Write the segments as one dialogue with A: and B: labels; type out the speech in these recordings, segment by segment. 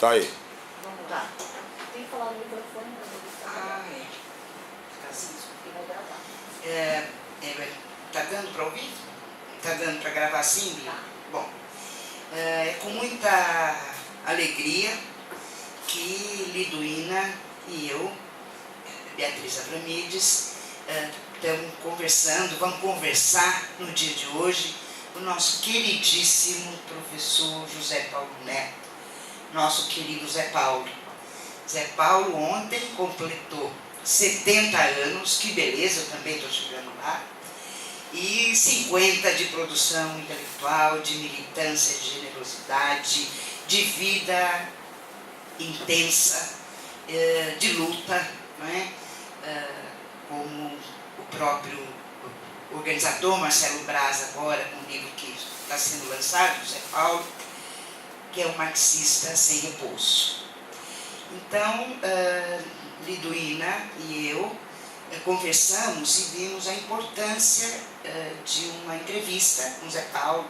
A: Tá aí.
B: Vamos lá. Tem que falar no microfone para
C: Ah, é. Tá assim.
B: e vai gravar.
C: Tá dando para ouvir? Tá dando para gravar assim?
B: Tá.
C: Bom, é com muita alegria que Liduína e eu, Beatriz Abramides, vamos conversar no dia de hoje com o nosso queridíssimo professor José Paulo Neto, nosso querido Zé Paulo. Zé Paulo ontem completou 70 anos, que beleza, eu também estou chegando lá, e 50 de produção intelectual, de militância, de generosidade, de vida intensa, de luta, não é? Como o próprio organizador Marcelo Braz agora, com um livro que está sendo lançado, Zé Paulo, que é um marxista sem repouso. Então, Liduína e eu conversamos e vimos a importância de uma entrevista com Zé Paulo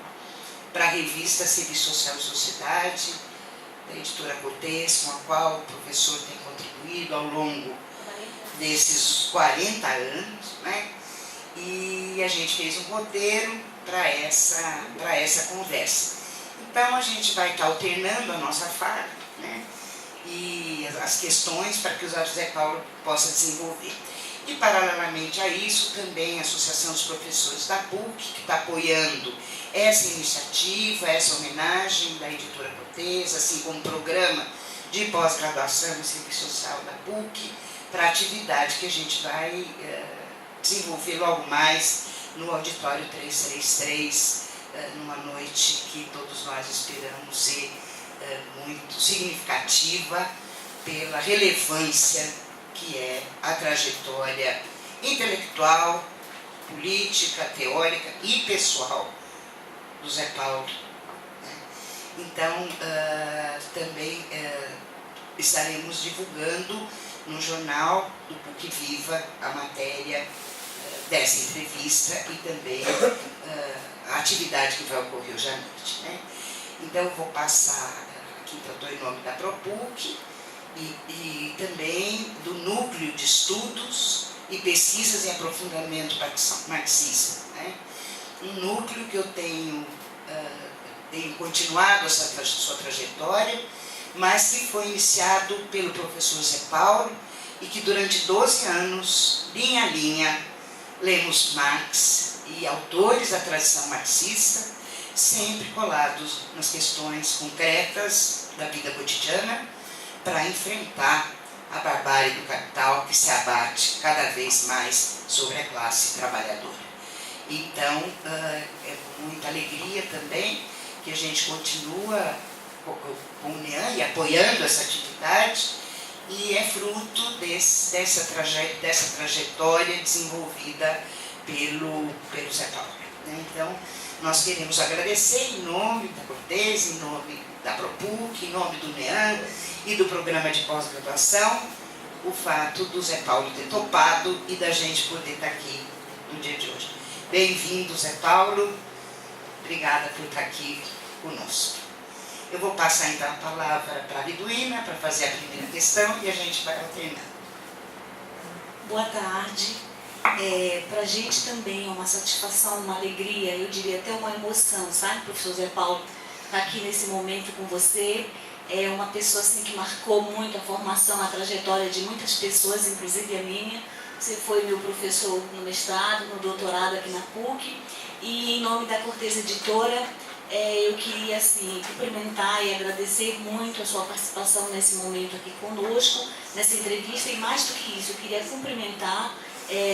C: para a revista Serviço Social e Sociedade, da editora Cortez, com a qual o professor tem contribuído ao longo desses 40 anos, né? E a gente fez um roteiro para essa conversa. Então a gente vai estar alternando a nossa fala, né? E as questões para que o Zé Paulo possa desenvolver. E paralelamente a isso também a Associação dos Professores da PUC, que está apoiando essa iniciativa, essa homenagem da editora Cortez, assim como o programa de pós-graduação em Serviço Social da PUC, para a atividade que a gente vai desenvolver logo mais no auditório 333, numa noite que todos nós esperamos ser muito significativa pela relevância que é a trajetória intelectual, política, teórica e pessoal do Zé Paulo. Então, também estaremos divulgando no jornal do PUC Viva a matéria dessa entrevista e também a atividade que vai ocorrer hoje à noite, né? Então, eu vou passar aqui, eu estou em nome da ProPUC e também do Núcleo de Estudos e Pesquisas em Aprofundamento Marxista, né? Um núcleo que eu tenho continuado essa sua trajetória, mas que foi iniciado pelo professor Zé Paulo e que durante 12 anos, linha a linha, lemos Marx e autores da tradição marxista, sempre colados nas questões concretas da vida cotidiana para enfrentar a barbárie do capital que se abate cada vez mais sobre a classe trabalhadora. Então, é muita alegria também que a gente continua com o NEAN e apoiando essa atividade, e é fruto dessa trajetória desenvolvida pelo Zé Paulo, né? Então, nós queremos agradecer em nome da Cortez, em nome da ProPUC, em nome do NEAN e do programa de pós-graduação, o fato do Zé Paulo ter topado e da gente poder estar aqui no dia de hoje. Bem-vindo, Zé Paulo. Obrigada por estar aqui conosco. Eu vou passar então a palavra para a Liduína para fazer a primeira questão e a gente vai alternando.
D: Boa tarde. Para a gente também é uma satisfação, uma alegria, eu diria até uma emoção, sabe, professor Zé Paulo, estar aqui nesse momento com você. É uma pessoa assim, que marcou muito a formação, a trajetória de muitas pessoas, inclusive a minha. Você foi meu professor no mestrado, no doutorado aqui na PUC, e em nome da Cortez Editora, eu queria assim, cumprimentar e agradecer muito a sua participação nesse momento aqui conosco, nessa entrevista, e mais do que isso, eu queria cumprimentar,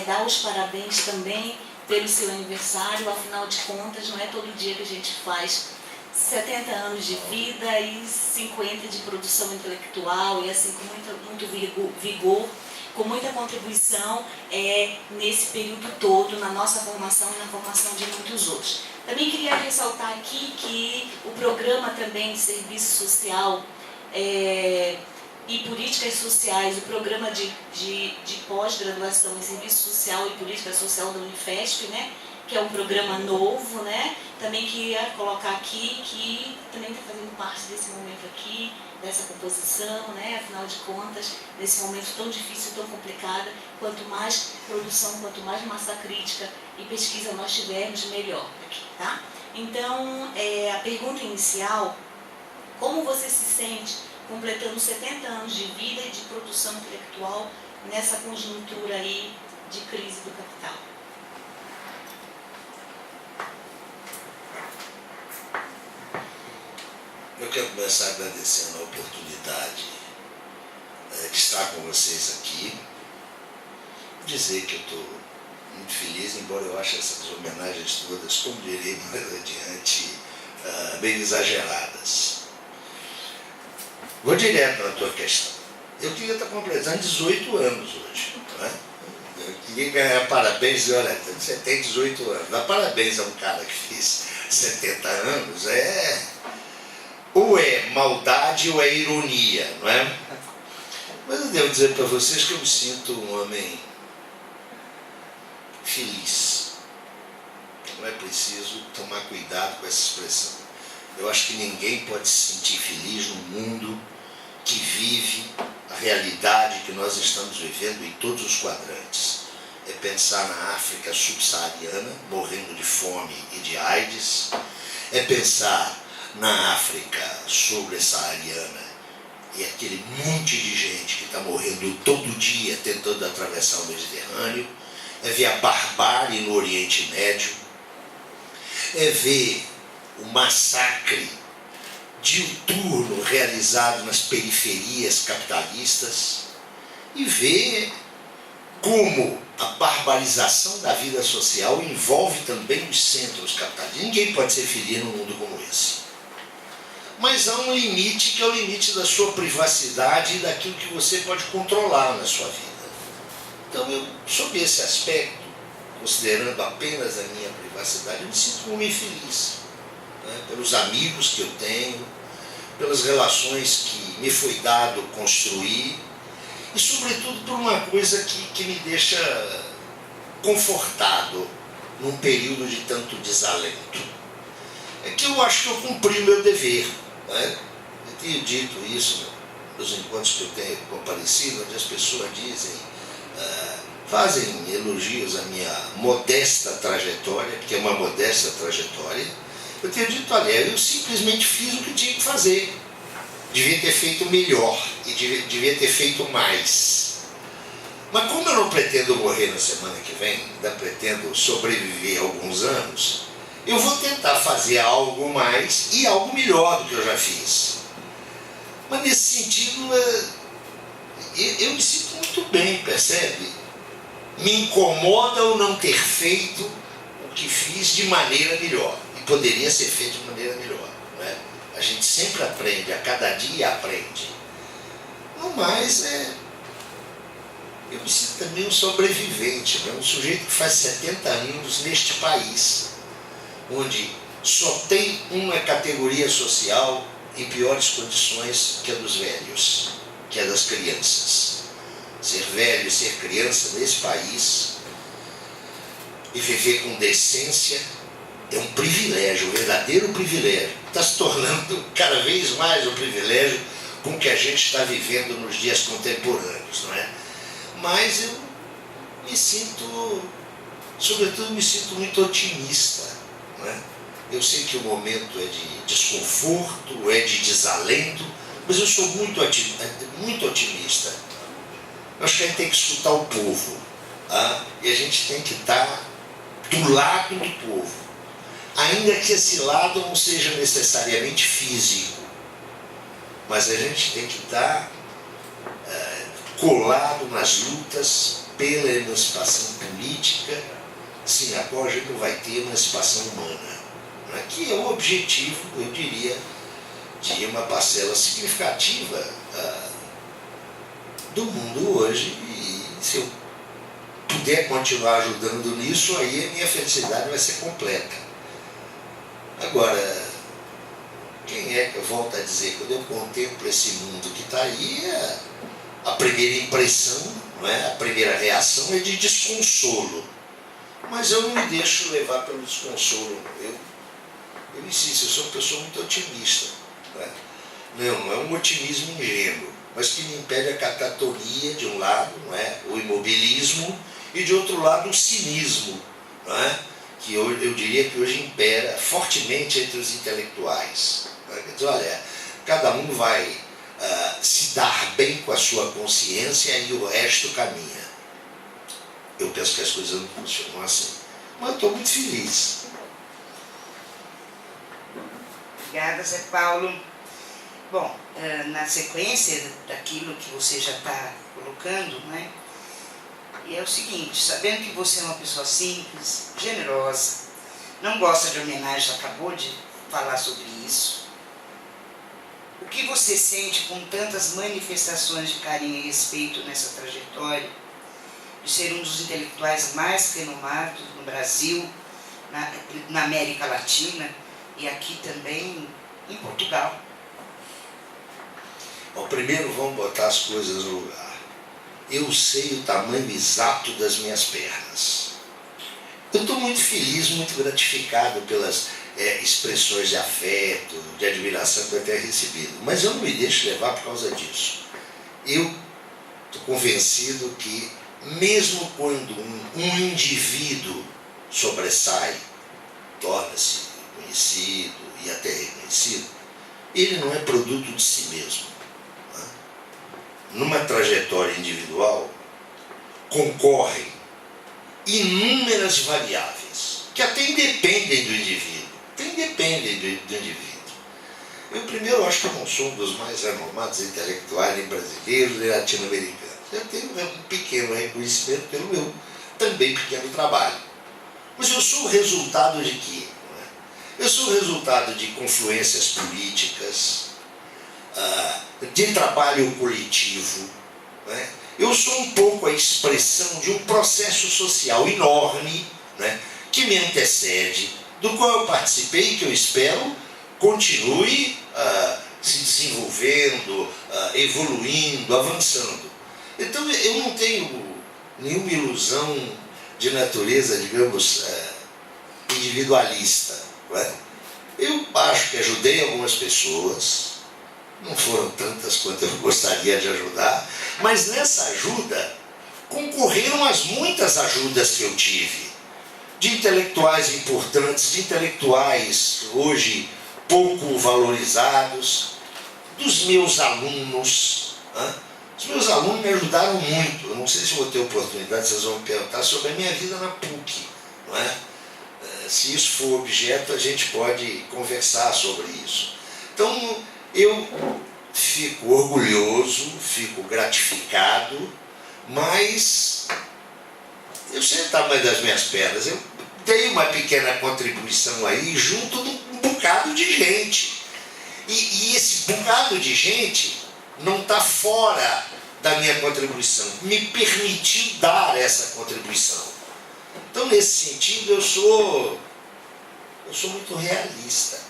D: dar os parabéns também pelo seu aniversário. Afinal de contas, não é todo dia que a gente faz 70 anos de vida e 50 de produção intelectual, e assim com muito vigor, com muita contribuição nesse período todo, na nossa formação e na formação de muitos outros. Também queria ressaltar aqui que o programa também de serviço social e políticas sociais, o programa de pós-graduação em serviço social e política social da Unifesp, né, que é um programa novo, né, também queria colocar aqui que também está fazendo parte desse momento aqui, dessa composição, né? Afinal de contas, nesse momento tão difícil, tão complicado, quanto mais produção, quanto mais massa crítica e pesquisa nós tivermos, melhor. Tá? Então, a pergunta inicial, como você se sente completando 70 anos de vida e de produção intelectual nessa conjuntura aí de crise do capital?
A: Eu quero começar agradecendo a oportunidade de estar com vocês aqui, dizer que eu estou muito feliz, embora eu ache essas homenagens todas, como direi mais adiante, bem exageradas. Vou direto na tua questão. Eu queria estar completando 18 anos hoje. Não é? Eu queria ganhar parabéns, olha, você tem 18 anos, dar parabéns a um cara que fez 70 anos, ou é maldade ou é ironia, não é? Mas eu devo dizer para vocês que eu me sinto um homem feliz. Não é preciso tomar cuidado com essa expressão. Eu acho que ninguém pode se sentir feliz no mundo que vive a realidade que nós estamos vivendo em todos os quadrantes. É pensar na África subsaariana, morrendo de fome e de AIDS. É pensar na África subsaariana e aquele monte de gente que está morrendo todo dia tentando atravessar o Mediterrâneo. É ver a barbárie no Oriente Médio. É ver o massacre diuturno realizado nas periferias capitalistas e ver como a barbarização da vida social envolve também os centros capitalistas. Ninguém pode ser feliz num mundo como esse. Mas há um limite que é o limite da sua privacidade e daquilo que você pode controlar na sua vida. Então, eu, sob esse aspecto, considerando apenas a minha privacidade, eu me sinto muito infeliz, né? Pelos amigos que eu tenho, pelas relações que me foi dado construir e, sobretudo, por uma coisa que me deixa confortado num período de tanto desalento. É que eu acho que eu cumpri o meu dever, né? Eu tenho dito isso nos encontros que eu tenho comparecido, onde as pessoas dizem, fazem elogios à minha modesta trajetória, porque é uma modesta trajetória. Eu tenho dito, olha, eu simplesmente fiz o que tinha que fazer. Devia ter feito melhor e devia ter feito mais. Mas como eu não pretendo morrer na semana que vem, ainda pretendo sobreviver alguns anos, eu vou tentar fazer algo mais e algo melhor do que eu já fiz. Mas nesse sentido, eu me sinto muito bem, percebe? Me incomoda o não ter feito o que fiz de maneira melhor. E poderia ser feito de maneira melhor. Não é? A gente sempre aprende, a cada dia aprende. No mais, eu me sinto também um sobrevivente, né? Um sujeito que faz 70 anos neste país, onde só tem uma categoria social em piores condições que a dos velhos, que é das crianças. Ser velho e ser criança nesse país e viver com decência é um privilégio, um verdadeiro privilégio. Está se tornando cada vez mais um privilégio com o que a gente está vivendo nos dias contemporâneos, não é? Mas eu me sinto, sobretudo me sinto muito otimista, não é? Eu sei que o momento é de desconforto, é de desalento, mas eu sou muito otimista. Eu acho que a gente tem que escutar o povo, tá? E a gente tem que estar do lado do povo, ainda que esse lado não seja necessariamente físico, mas a gente tem que estar colado nas lutas pela emancipação política, sem a qual a gente não vai ter emancipação humana, né? Que é o objetivo, eu diria, de uma parcela significativa do mundo hoje. E se eu puder continuar ajudando nisso, aí a minha felicidade vai ser completa. Agora, quem é que eu volto a dizer, quando eu contemplo esse mundo que está aí, a primeira impressão, não é? A primeira reação é de desconsolo. Mas eu não me deixo levar pelo desconsolo. Eu insisto, eu sou uma pessoa muito otimista, não é? Não é um otimismo ingênuo, mas que me impede a catatonia de um lado, não é? O imobilismo, e de outro lado o cinismo, não é? Que eu diria que hoje impera fortemente entre os intelectuais. Não é? Quer dizer, olha, cada um vai se dar bem com a sua consciência e o resto caminha. Eu penso que as coisas não funcionam assim. Mas eu estou muito feliz.
C: Obrigada, Zé Paulo. Bom, na sequência daquilo que você já está colocando, né? E é o seguinte, sabendo que você é uma pessoa simples, generosa, não gosta de homenagem, acabou de falar sobre isso. O que você sente com tantas manifestações de carinho e respeito nessa trajetória, de ser um dos intelectuais mais renomados no Brasil, na América Latina e aqui também em Portugal?
A: Bom, primeiro vamos botar as coisas no lugar. Eu sei o tamanho exato das minhas pernas. Eu estou muito feliz, muito gratificado pelas expressões de afeto, de admiração que eu tenho recebido. Mas eu não me deixo levar por causa disso. Eu estou convencido que, mesmo quando um indivíduo sobressai, torna-se conhecido e até reconhecido, ele não é produto de si mesmo. Numa trajetória individual, concorrem inúmeras variáveis que até independem do indivíduo. Eu primeiro acho que eu não sou um dos mais renomados intelectuais nem brasileiros nem latino-americanos. Eu tenho um pequeno reconhecimento pelo meu também pequeno trabalho. Mas eu sou o resultado de quê? Eu sou o resultado de confluências políticas, de trabalho coletivo. Né? Eu sou um pouco a expressão de um processo social enorme, né, que me antecede, do qual eu participei e que eu espero continue se desenvolvendo, evoluindo, avançando. Então eu não tenho nenhuma ilusão de natureza, digamos, individualista. Né? Eu acho que ajudei algumas pessoas, não foram tantas quanto eu gostaria de ajudar, mas nessa ajuda concorreram as muitas ajudas que eu tive, de intelectuais importantes, de intelectuais hoje pouco valorizados, dos meus alunos. Né? Os meus alunos me ajudaram muito. Eu não sei se vou ter oportunidade, vocês vão me perguntar sobre a minha vida na PUC. Não é? Se isso for objeto, a gente pode conversar sobre isso. Então, eu fico orgulhoso, fico gratificado, mas eu sei o tamanho das minhas pernas. Eu dei uma pequena contribuição aí junto de um bocado de gente. E esse bocado de gente não está fora da minha contribuição. Me permitiu dar essa contribuição. Então, nesse sentido, eu sou muito realista.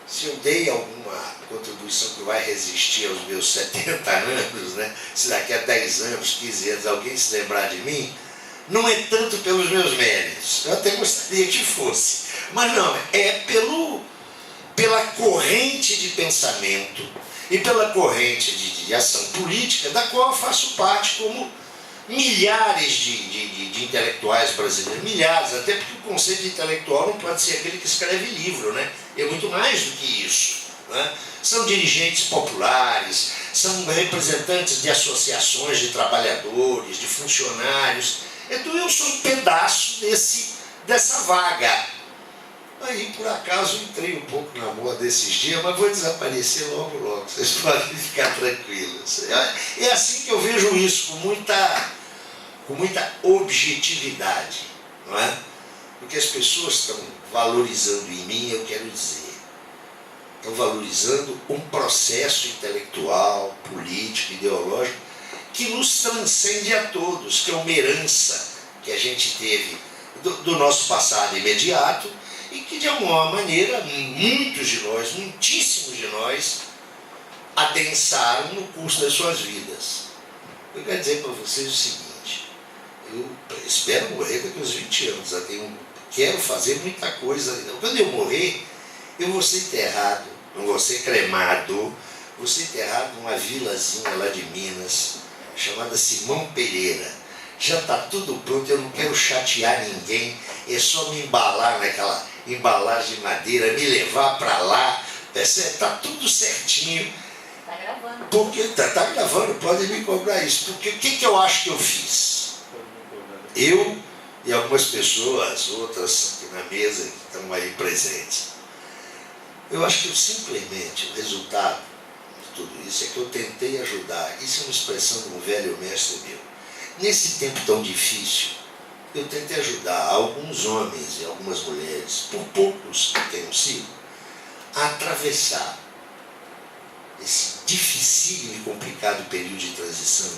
A: Se eu dei alguma contribuição que vai resistir aos meus 70 anos, né? Se daqui a 10 anos, 15 anos, alguém se lembrar de mim, não é tanto pelos meus méritos. Eu até gostaria que fosse. Mas não, é pela corrente de pensamento e pela corrente de ação política da qual eu faço parte, como milhares de intelectuais brasileiros, milhares, até porque o conceito de intelectual não pode ser aquele que escreve livro, né? É muito mais do que isso. Né? São dirigentes populares, são representantes de associações de trabalhadores, de funcionários. Então eu sou um pedaço dessa vaga. Aí, por acaso, entrei um pouco na moda desses dias, mas vou desaparecer logo, logo. Vocês podem ficar tranquilos. É assim que eu vejo isso, com muita objetividade. Não é? Porque as pessoas estão valorizando em mim, eu quero dizer, estão valorizando um processo intelectual, político, ideológico, que nos transcende a todos, que é uma herança que a gente teve do nosso passado imediato, e que, de alguma maneira, muitos de nós, muitíssimos de nós, adensaram no curso das suas vidas. Eu quero dizer para vocês o seguinte: eu espero morrer daqui aos 20 anos, quero fazer muita coisa. Quando eu morrer, eu vou ser enterrado, não vou ser cremado, vou ser enterrado numa vilazinha lá de Minas, chamada Simão Pereira. Já está tudo pronto, eu não quero chatear ninguém, é só me embalar naquela embalagem de madeira, me levar para lá, está tudo certinho.
B: Tá gravando.
A: Porque tá gravando, podem me cobrar isso. Porque o que eu acho que eu fiz? Eu e algumas pessoas, outras aqui na mesa, que estão aí presentes. Eu acho que simplesmente o resultado de tudo isso é que eu tentei ajudar. Isso é uma expressão de um velho mestre meu. Nesse tempo tão difícil, eu tentei ajudar alguns homens e algumas mulheres, por poucos que tenham sido, a atravessar esse dificílimo e complicado período de transição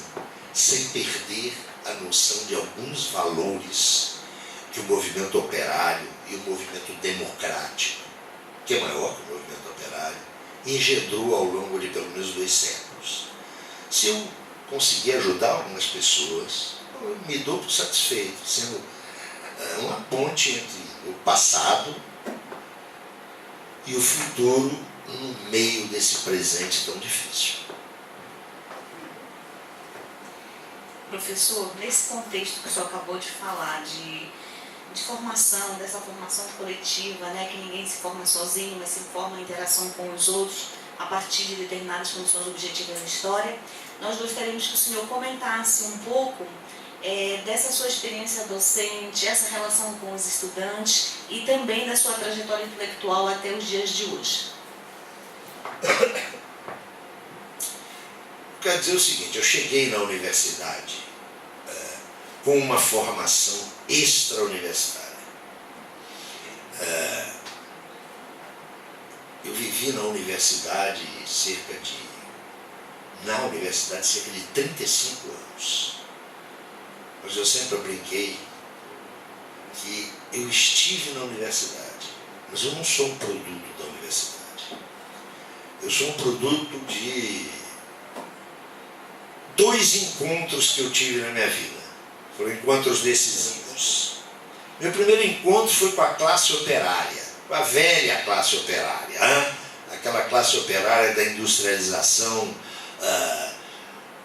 A: sem perder a noção de alguns valores que o movimento operário e o movimento democrático, que é maior que o movimento operário, engendrou ao longo de pelo menos 2 séculos. Se eu conseguir ajudar algumas pessoas, eu me dou por satisfeito, sendo uma ponte entre o passado e o futuro no meio desse presente tão difícil.
D: Professor, nesse contexto que o senhor acabou de falar, de formação, dessa formação coletiva, né, que ninguém se forma sozinho, mas se forma em interação com os outros a partir de determinadas condições objetivas da história, nós gostaríamos que o senhor comentasse um pouco dessa sua experiência docente, essa relação com os estudantes e também da sua trajetória intelectual até os dias de hoje.
A: Quero dizer o seguinte, eu cheguei na universidade com uma formação extra-universitária. Eu vivi na universidade cerca de 35 anos. Mas eu sempre brinquei que eu estive na universidade, mas eu não sou um produto da universidade. Eu sou um produto de 2 encontros que eu tive na minha vida. Foram encontros decisivos. Meu primeiro encontro foi com a classe operária, com a velha classe operária, aquela classe operária da industrialização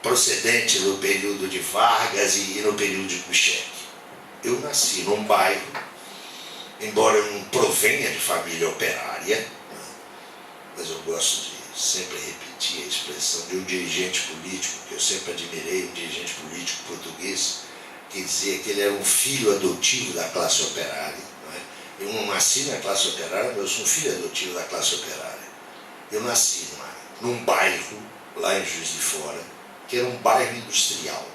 A: procedente do período de Vargas e no período de Kubitschek. Eu nasci num bairro, embora eu não provenha de família operária, mas eu gosto de sempre repetir a expressão de um dirigente político, que eu sempre admirei, um dirigente político português, que dizia que ele era um filho adotivo da classe operária. Não é? Eu não nasci na classe operária, mas eu sou um filho adotivo da classe operária. Eu nasci num bairro, lá em Juiz de Fora, que era um bairro industrial.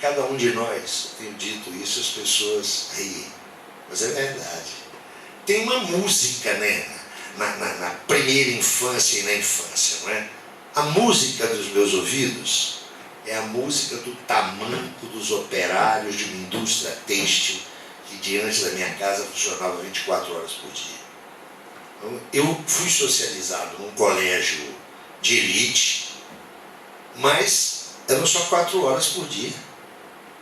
A: Cada um de nós, eu tenho dito isso, as pessoas riem, mas é verdade. Tem uma música, né, na primeira infância e na infância, não é? A música dos meus ouvidos é a música do tamanco dos operários de uma indústria têxtil que diante da minha casa funcionava 24 horas por dia. Então, eu fui socializado num colégio de elite, mas eram só 4 horas por dia.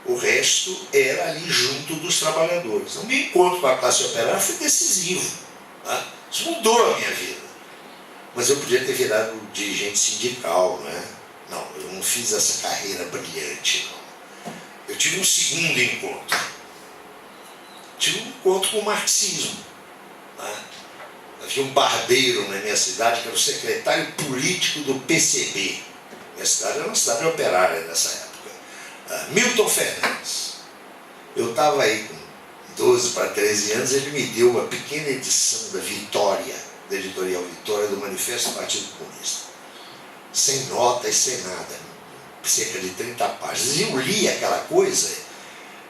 A: O resto era ali junto dos trabalhadores. O meu encontro com a classe operária foi decisivo. Tá? Isso mudou a minha vida. Mas eu podia ter virado dirigente sindical, não é? Não, eu não fiz essa carreira brilhante, não. Eu tive um segundo encontro. Tive um encontro com o marxismo. Tá? Havia um barbeiro na minha cidade que era o secretário político do PCB. Minha cidade era uma cidade operária nessa época. Milton Fernandes. Eu estava aí com 12 para 13 anos, ele me deu uma pequena edição da Vitória, da editorial Vitória, do Manifesto do Partido Comunista. Sem notas, sem nada. Cerca de 30 páginas. E eu li aquela coisa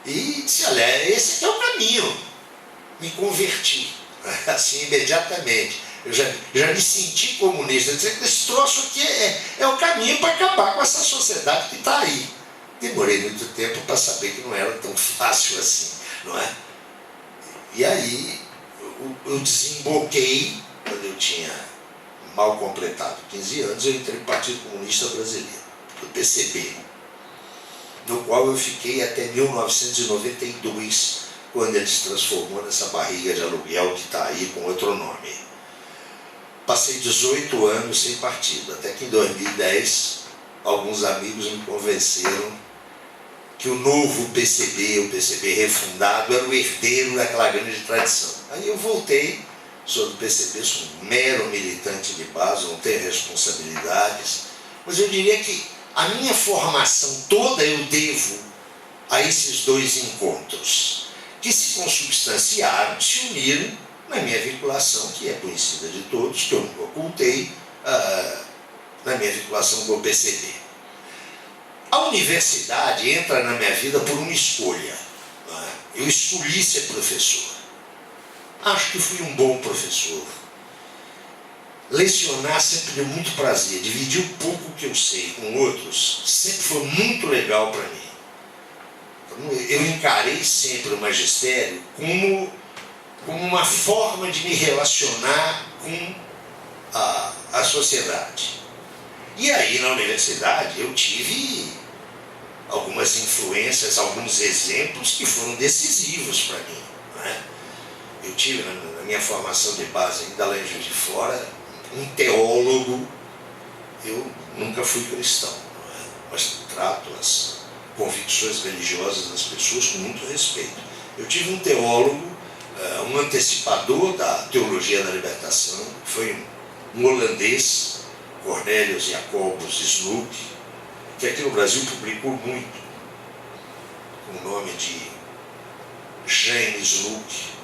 A: e disse, olha, esse aqui é o caminho. Me converti, assim, imediatamente. Eu já me senti comunista. Eu disse, esse troço aqui é o caminho para acabar com essa sociedade que está aí. Demorei muito tempo para saber que não era tão fácil assim, não é? E aí eu desemboquei, quando eu tinha mal completado 15 anos, eu entrei no Partido Comunista Brasileiro, do PCB, no qual eu fiquei até 1992, quando ele se transformou nessa barriga de aluguel que está aí com outro nome. passei 18 anos sem partido, até que em 2010 alguns amigos me convenceram que o novo PCB, o PCB refundado, era o herdeiro daquela grande tradição. Aí eu voltei, sou do PCB, sou um mero militante de base, não tenho responsabilidades, mas eu diria que a minha formação toda eu devo a esses dois encontros, que se consubstanciaram, se uniram na minha vinculação, que é conhecida de todos, que eu nunca ocultei, na minha vinculação com o PCB. A universidade entra na minha vida por uma escolha. Eu escolhi ser professor. Acho que fui um bom professor. Lecionar sempre deu muito prazer. Dividir o pouco que eu sei com outros sempre foi muito legal para mim. Eu encarei sempre o magistério como uma forma de me relacionar com a sociedade. E aí, na universidade, eu tive algumas influências, alguns exemplos que foram decisivos para mim. Né? Eu tive, na minha formação de base, ainda lá em Juiz de Fora, um teólogo. Eu nunca fui cristão, mas trato as convicções religiosas das pessoas com muito respeito. Eu tive um teólogo, um antecipador da teologia da libertação, foi um holandês, Cornelius Jacobus Snoek, que aqui no Brasil publicou muito, com o nome de James Snoek.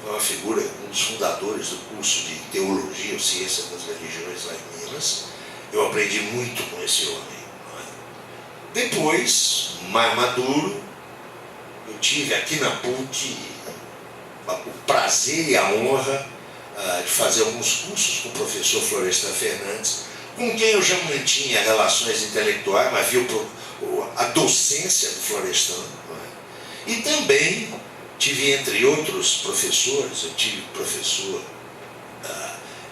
A: Foi uma figura, um dos fundadores do curso de Teologia ou Ciência das Religiões lá em Minas. Eu aprendi muito com esse homem. Depois, mais maduro, eu tive aqui na PUC o prazer e a honra de fazer alguns cursos com o professor Florestan Fernandes, com quem eu já mantinha relações intelectuais, mas viu a docência do Florestan. E também tive, entre outros professores, eu tive o professor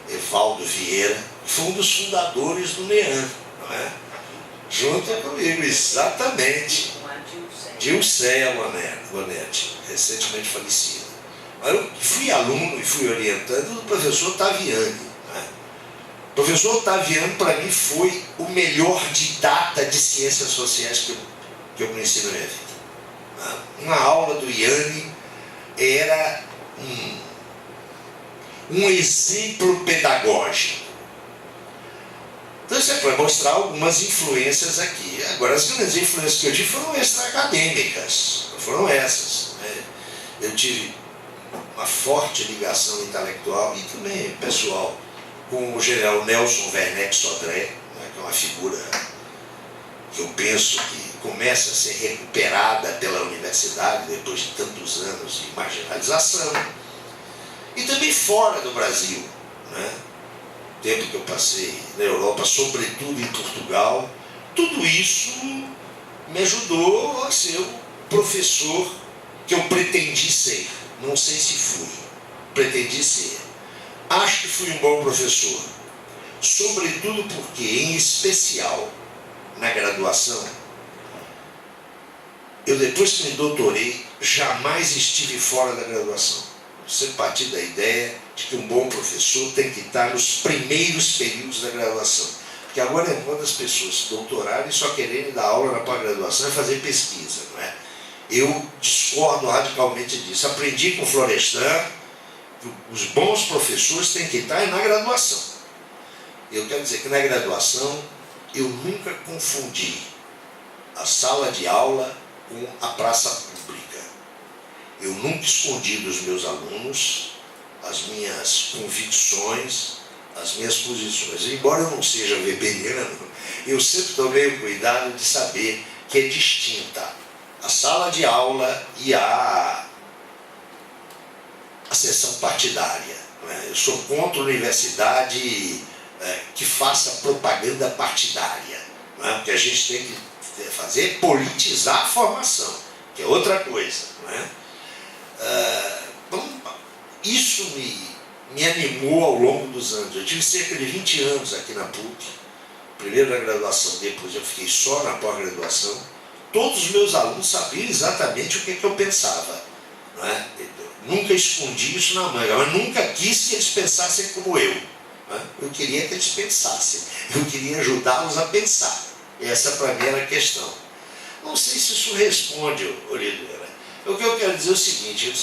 A: Evaldo Vieira, que foi um dos fundadores do NEAN, não é? Junto comigo, exatamente. Dilceia Bonetti, recentemente falecida. Eu fui aluno e fui orientando do professor Ottaviani. Né? O professor Ottaviani, para mim, foi o melhor didata de ciências sociais que eu conheci na minha vida. Né? Uma aula do Iane era um exemplo pedagógico. Então, isso é para mostrar algumas influências aqui. Agora, as grandes influências que eu tive foram extra-acadêmicas, foram essas. Né? Eu tive uma forte ligação intelectual e também pessoal com o general Nelson Werneck Sodré, né, que é uma figura que eu penso que começa a ser recuperada pela universidade depois de tantos anos de marginalização. E também fora do Brasil, né? O tempo que eu passei na Europa, sobretudo em Portugal, tudo isso me ajudou a ser o professor que eu pretendi ser. Não sei se fui, pretendi ser. Acho que fui um bom professor, sobretudo porque, em especial, na graduação, eu depois que me doutorei, jamais estive fora da graduação. Eu sempre parti da ideia de que um bom professor tem que estar nos primeiros períodos da graduação. Porque agora é uma das pessoas se doutorarem e só quererem dar aula na pós-graduação e fazer pesquisa, não é? Eu discordo radicalmente disso. Aprendi com o Florestan que os bons professores têm que estar na graduação. Eu quero dizer que na graduação eu nunca confundi a sala de aula com a praça pública. Eu nunca escondi dos meus alunos as minhas convicções, as minhas posições. Embora eu não seja weberiano, eu sempre tomei o cuidado de saber que é distinta a sala de aula e a sessão partidária. Eu sou contra a universidade que faça propaganda partidária. Porque a gente tem que fazer politizar a formação, que é outra coisa. Isso me animou ao longo dos anos. Eu tive cerca de 20 anos aqui na PUC, primeiro na graduação, depois eu fiquei só na pós-graduação. Todos os meus alunos sabiam exatamente o que eu pensava. Não é? Eu nunca escondi isso na manga, mas nunca quis que eles pensassem como eu. Né? Eu queria que eles pensassem, eu queria ajudá-los a pensar. Essa para mim era a questão. Não sei se isso responde, Oliveira. O que eu quero dizer é o seguinte, eu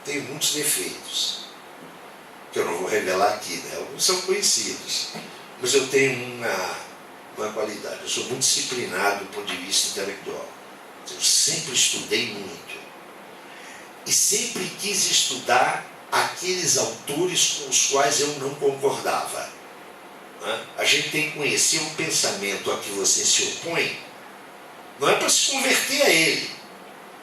A: tenho muitos defeitos, que eu não vou revelar aqui, né? Alguns são conhecidos, mas eu tenho uma qualidade, eu sou muito disciplinado do ponto de vista intelectual. Eu sempre estudei muito e sempre quis estudar aqueles autores com os quais eu não concordava. Né? A gente tem que conhecer um pensamento a que você se opõe, não é para se converter a ele,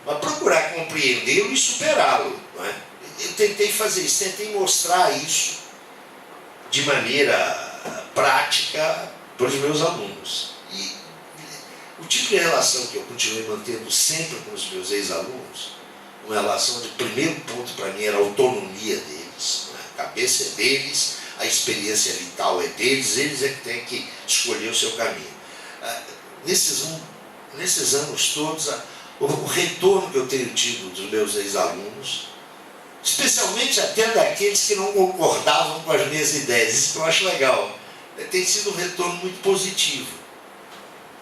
A: mas procurar compreendê-lo e superá-lo. Não é? Eu tentei fazer isso, tentei mostrar isso de maneira prática para os meus alunos. E o tipo de relação que eu continuei mantendo sempre com os meus ex-alunos, uma relação de primeiro ponto para mim era a autonomia deles, né? A cabeça é deles, a experiência vital é deles, eles é que têm que escolher o seu caminho. Nesses anos todos, o retorno que eu tenho tido dos meus ex-alunos, especialmente até daqueles que não concordavam com as minhas ideias, isso que eu acho legal, tem sido um retorno muito positivo.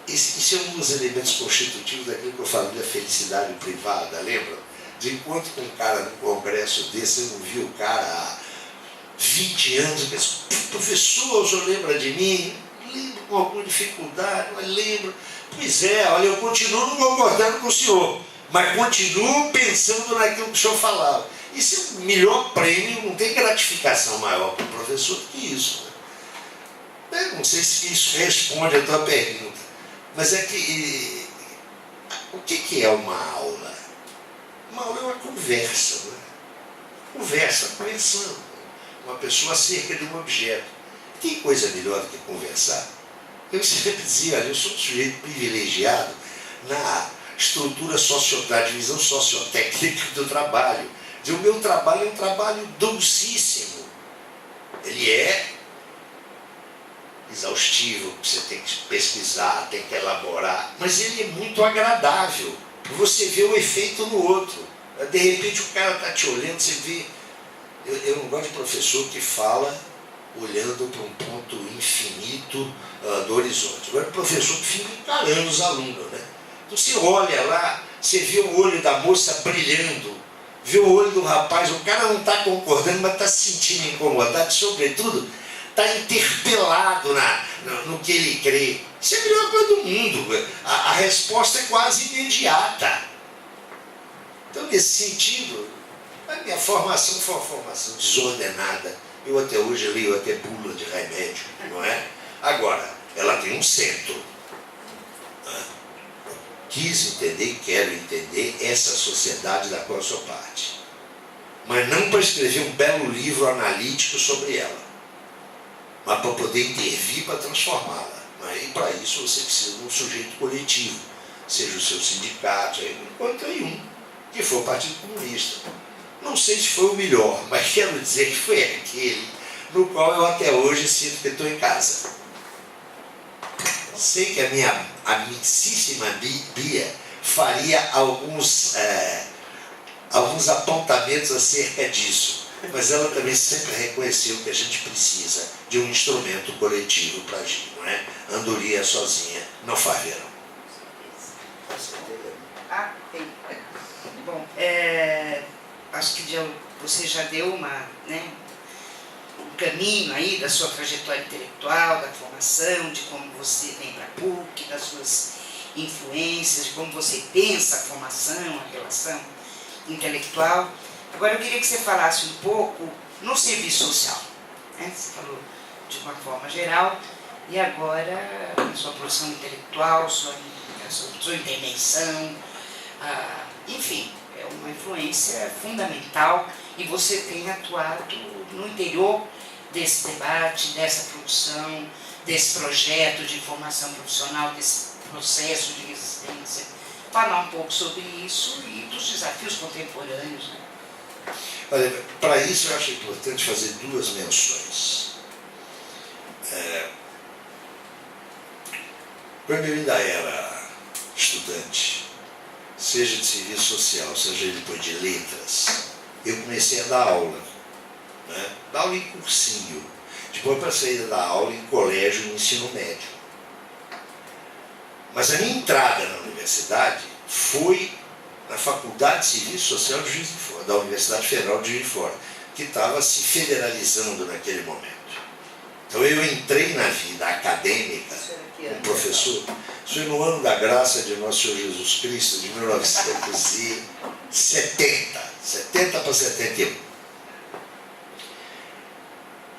A: Isso é um dos elementos constitutivos daquilo que eu falo da felicidade privada, lembra? De encontro com um cara num congresso desse, eu não vi o cara há 20 anos, eu penso, professor, o senhor lembra de mim? Lembro com alguma dificuldade, mas lembro. Pois é, olha, eu continuo não concordando com o senhor, mas continuo pensando naquilo que o senhor falava. Isso é o melhor prêmio, não tem gratificação maior para o professor do que isso. Né? Eu não sei se isso responde a tua pergunta, mas é que o que é uma aula? Uma aula é uma conversa, né? Conversando. Uma pessoa acerca de um objeto. Tem coisa melhor do que conversar? Eu sempre dizia, olha, eu sou um sujeito privilegiado na estrutura da divisão sociotécnica do trabalho. O meu trabalho é um trabalho dulcíssimo. Ele é exaustivo, você tem que pesquisar, tem que elaborar, mas ele é muito agradável. Você vê o efeito no outro. De repente o cara está te olhando, você vê. Eu não gosto de professor que fala olhando para um ponto infinito do horizonte. Agora o professor que fica encarando os alunos, né? Então você olha lá, você vê o olho da moça brilhando, vê o olho do rapaz, o cara não está concordando, mas está se sentindo incomodado, sobretudo está interpelado no que ele crê. Isso é a melhor coisa do mundo. A resposta é quase imediata. Então, nesse sentido, a minha formação foi uma formação desordenada. Eu até hoje leio até bula de remédio, não é? Agora, ela tem um centro. Quis entender, quero entender essa sociedade da qual eu sou parte. Mas não para escrever um belo livro analítico sobre ela, mas para poder intervir, para transformá-la. E para isso você precisa de um sujeito coletivo, seja o seu sindicato, encontrei um, que foi o Partido Comunista. Não sei se foi o melhor, mas quero dizer que foi aquele no qual eu até hoje sinto que estou em casa. Sei que a minha amicíssima Bia faria alguns apontamentos acerca disso, mas ela também sempre reconheceu que a gente precisa de um instrumento coletivo para agir, não é? Andorinha sozinha não faz verão.
C: Tem. Bom, acho que você já deu um caminho aí da sua trajetória intelectual, da formação, de como você vem para a PUC, das suas influências, de como você pensa a formação, a relação intelectual. Agora eu queria que você falasse um pouco no serviço social. Né? Você falou de uma forma geral, e agora a sua produção intelectual, sua intervenção, enfim, é uma influência fundamental, e você tem atuado no interior desse debate, dessa produção, desse projeto de formação profissional, desse processo de resistência. Falar um pouco sobre isso e dos desafios contemporâneos. Né?
A: Olha, para isso eu acho importante fazer duas menções. Quando eu ainda era estudante, seja de serviço social, seja depois de letras, eu comecei a dar aula. Né? Dar aula em cursinho. Depois passei a dar aula em colégio e ensino médio. Mas a minha entrada na universidade foi na Faculdade de Serviço Social de Juiz de Fora, da Universidade Federal de Juiz de Fora, que estava se federalizando naquele momento. Então eu entrei na vida acadêmica como professor, isso foi no ano da graça de Nosso Senhor Jesus Cristo, de 1970, 70 para 71.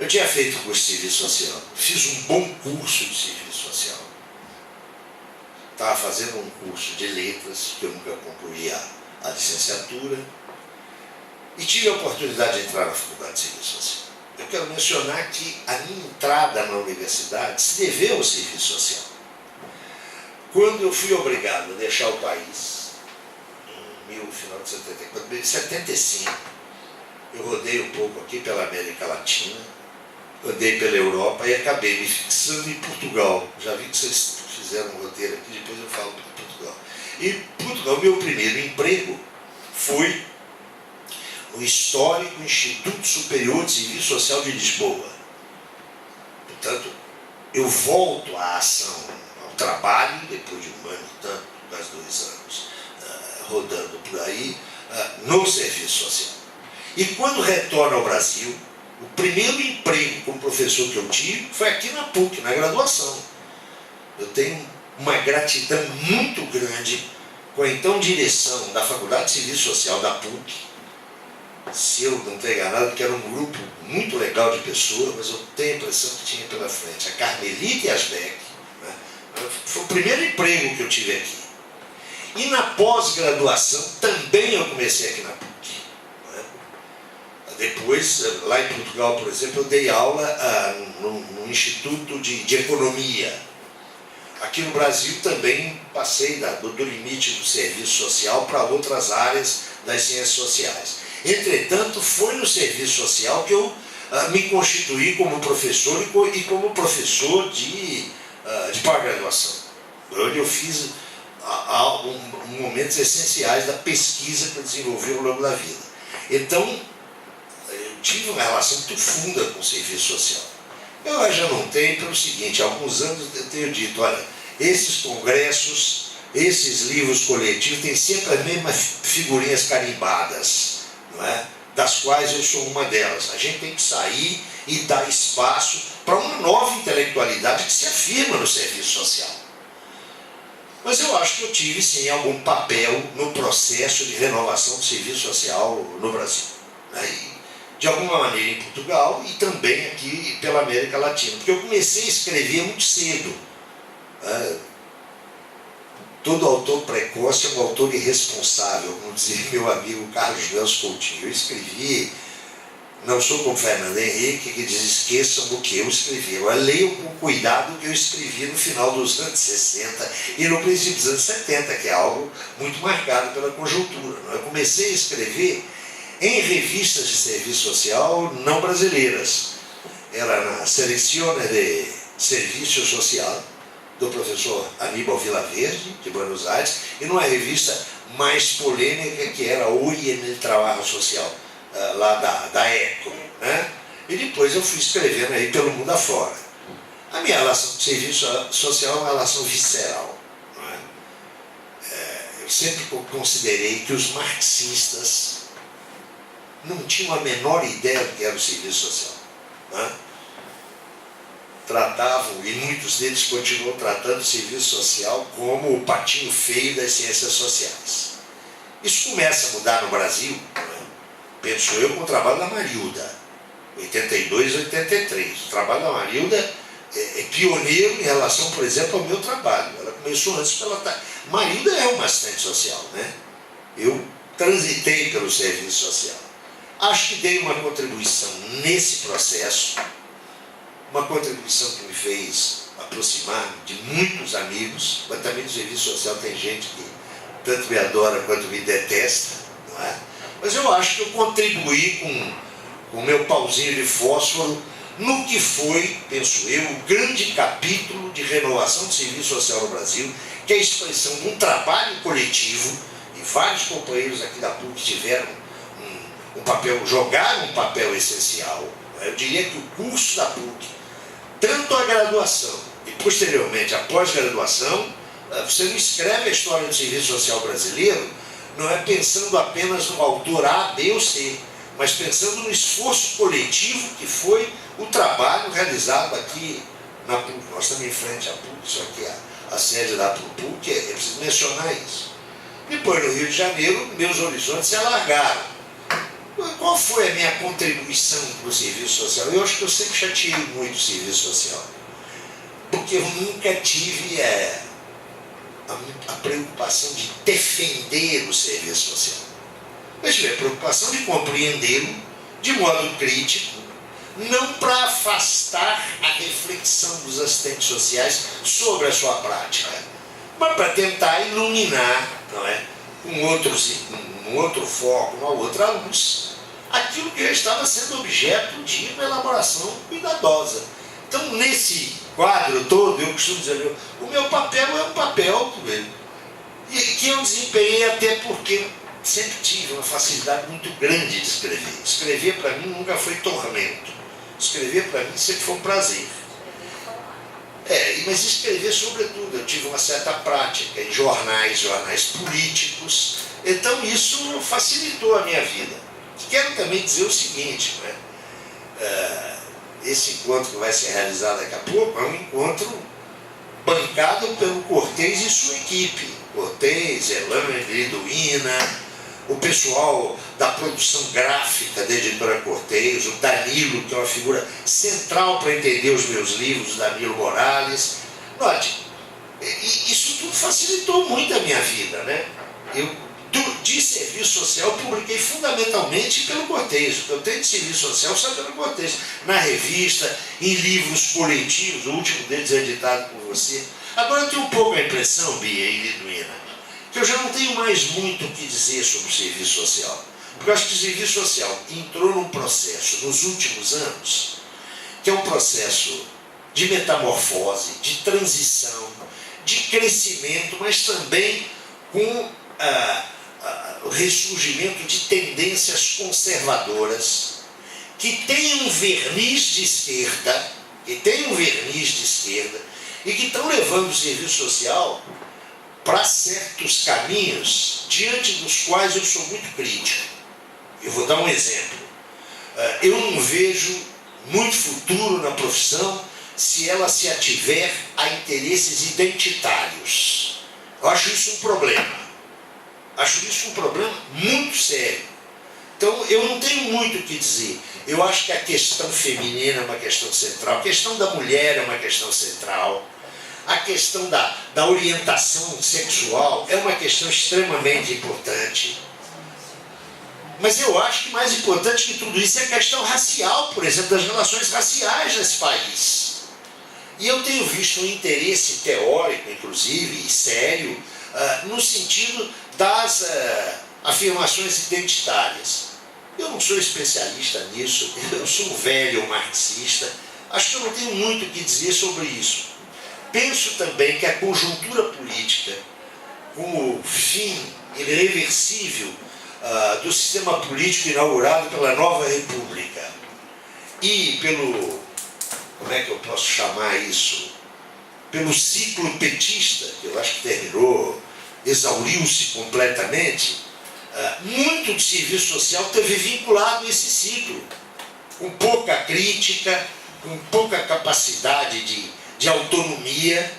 A: Eu tinha feito curso de serviço social, fiz um bom curso de serviço social. Estava fazendo um curso de letras, que eu nunca concluí a licenciatura, e tive a oportunidade de entrar na Faculdade de Serviço Social. Eu quero mencionar que a minha entrada na universidade se deveu ao serviço social. Quando eu fui obrigado a deixar o país, final de 74, em 75, eu rodei um pouco aqui pela América Latina, andei pela Europa e acabei me fixando em Portugal. Já vi que vocês fizeram um roteiro aqui, depois eu falo de Portugal. E Portugal, meu primeiro emprego foi no histórico Instituto Superior de Serviço Social de Lisboa. Portanto, eu volto à ação, ao trabalho, depois de um ano e tanto, quase 2 anos, rodando por aí, no serviço social. E quando retorno ao Brasil, o primeiro emprego como professor que eu tive foi aqui na PUC, na graduação. Eu tenho uma gratidão muito grande com a então direção da Faculdade de Serviço Social da PUC. Se eu não estou enganado, que era um grupo muito legal de pessoas, mas eu tenho a impressão que tinha pela frente a Carmelita Asbeck, né? Foi o primeiro emprego que eu tive aqui. E na pós-graduação também eu comecei aqui na PUC. Né? Depois, lá em Portugal, por exemplo, eu dei aula no Instituto de Economia. Aqui no Brasil também passei do limite do serviço social para outras áreas das ciências sociais. Entretanto, foi no serviço social que eu me constituí como professor e como professor de pós-graduação, onde eu fiz momentos essenciais da pesquisa que eu desenvolvi ao longo da vida. Então, eu tive uma relação muito funda com o serviço social. Eu já não tenho, pelo seguinte, há alguns anos eu tenho dito, olha, esses congressos, esses livros coletivos têm sempre as mesmas figurinhas carimbadas, não é? Das quais eu sou uma delas. A gente tem que sair e dar espaço para uma nova intelectualidade que se afirma no serviço social. Mas eu acho que eu tive, sim, algum papel no processo de renovação do serviço social no Brasil. Né? E, de alguma maneira em Portugal e também aqui pela América Latina. Porque eu comecei a escrever muito cedo. Todo autor precoce é um autor irresponsável, como dizia meu amigo Carlos Nelson Coutinho. Eu escrevi, não sou como Fernando Henrique, que diz esqueçam do que eu escrevi. Eu leio com cuidado o que eu escrevi no final dos anos 60 e no princípio dos anos 70, que é algo muito marcado pela conjuntura. Eu comecei a escrever em revistas de serviço social não brasileiras. Era na Selezione de Serviço Social, do professor Aníbal Vilaverde, de Buenos Aires, e numa revista mais polêmica que era Hoy en el Trabajo Social, lá da ECO. Né? E depois eu fui escrevendo aí pelo mundo afora. A minha relação com o serviço social é uma relação visceral. Não é? Eu sempre considerei que os marxistas não tinham a menor ideia do que era o serviço social. Né? Tratavam, e muitos deles continuam tratando o serviço social como o patinho feio das ciências sociais. Isso começa a mudar no Brasil, né? Penso eu, com o trabalho da Marilda, 82, 83. O trabalho da Marilda é pioneiro em relação, por exemplo, ao meu trabalho. Ela começou antes pela... Marilda é uma assistente social, né? Eu transitei pelo serviço social. Acho que dei uma contribuição nesse processo, uma contribuição que me fez aproximar de muitos amigos, mas também no serviço social tem gente que tanto me adora quanto me detesta, não é? Mas eu acho que eu contribuí com o meu pauzinho de fósforo no que foi, penso eu, o grande capítulo de renovação do serviço social no Brasil, que é a expressão de um trabalho coletivo, e vários companheiros aqui da PUC tiveram um papel, jogaram um papel essencial, Eu diria que o curso da PUC, tanto a graduação e posteriormente a pós-graduação, você não escreve a história do serviço social brasileiro, não é pensando apenas no autor A, B ou C, mas pensando no esforço coletivo que foi o trabalho realizado aqui na PUC. Nós estamos em frente à PUC, isso aqui é a sede da PUC, é preciso mencionar isso. Depois, no Rio de Janeiro, meus horizontes se alargaram. Qual foi a minha contribuição para o serviço social? Eu acho que eu sempre chateei muito o serviço social, porque eu nunca tive a preocupação de defender o serviço social. Eu tive a preocupação de compreendê-lo de modo crítico, não para afastar a reflexão dos assistentes sociais sobre a sua prática, mas para tentar iluminar, não é, um outro foco, uma outra luz, aquilo que já estava sendo objeto de uma elaboração cuidadosa. Então, nesse quadro todo, eu costumo dizer, o meu papel é um papel que eu desempenhei até porque sempre tive uma facilidade muito grande de escrever. Escrever para mim nunca foi tormento. Escrever para mim sempre foi um prazer. Mas escrever sobretudo, eu tive uma certa prática em jornais políticos, então isso facilitou a minha vida. Quero também dizer o seguinte, né? Esse encontro que vai ser realizado daqui a pouco é um encontro bancado pelo Cortez e sua equipe. Cortez, Elane, Liduína, o pessoal da produção gráfica da editora Cortez, o Danilo, que é uma figura central para entender os meus livros, Danilo Morales. Note, isso tudo facilitou muito a minha vida, né? Eu, de serviço social, publiquei fundamentalmente pelo Cortez. O que eu tenho de serviço social sai pelo Cortez. Na revista, em livros coletivos, o último deles é editado por você. Agora eu tenho um pouco a impressão, Bia e Liduína, que eu já não tenho mais muito o que dizer sobre o serviço social. Porque eu acho que o serviço social entrou num processo, nos últimos anos, que é um processo de metamorfose, de transição, de crescimento, mas também com o ressurgimento de tendências conservadoras que têm um verniz de esquerda, e que estão levando o serviço social para certos caminhos diante dos quais eu sou muito crítico. Eu vou dar um exemplo. Eu não vejo muito futuro na profissão se ela se ativer a interesses identitários. Eu acho isso um problema. Acho isso um problema muito sério. Então, eu não tenho muito o que dizer. Eu acho que a questão feminina é uma questão central, a questão da mulher é uma questão central, a questão da orientação sexual é uma questão extremamente importante. Mas eu acho que mais importante que tudo isso é a questão racial, por exemplo, das relações raciais nesse país. E eu tenho visto um interesse teórico, inclusive, e sério, no sentido das afirmações identitárias. Eu não sou especialista nisso, eu sou um velho marxista, acho que eu não tenho muito o que dizer sobre isso. Penso também que a conjuntura política, com o fim irreversível do sistema político inaugurado pela Nova República e pelo, como é que eu posso chamar isso? Pelo ciclo petista, que eu acho que terminou, exauriu-se completamente, muito de serviço social teve vinculado a esse ciclo, com pouca crítica, com pouca capacidade de autonomia.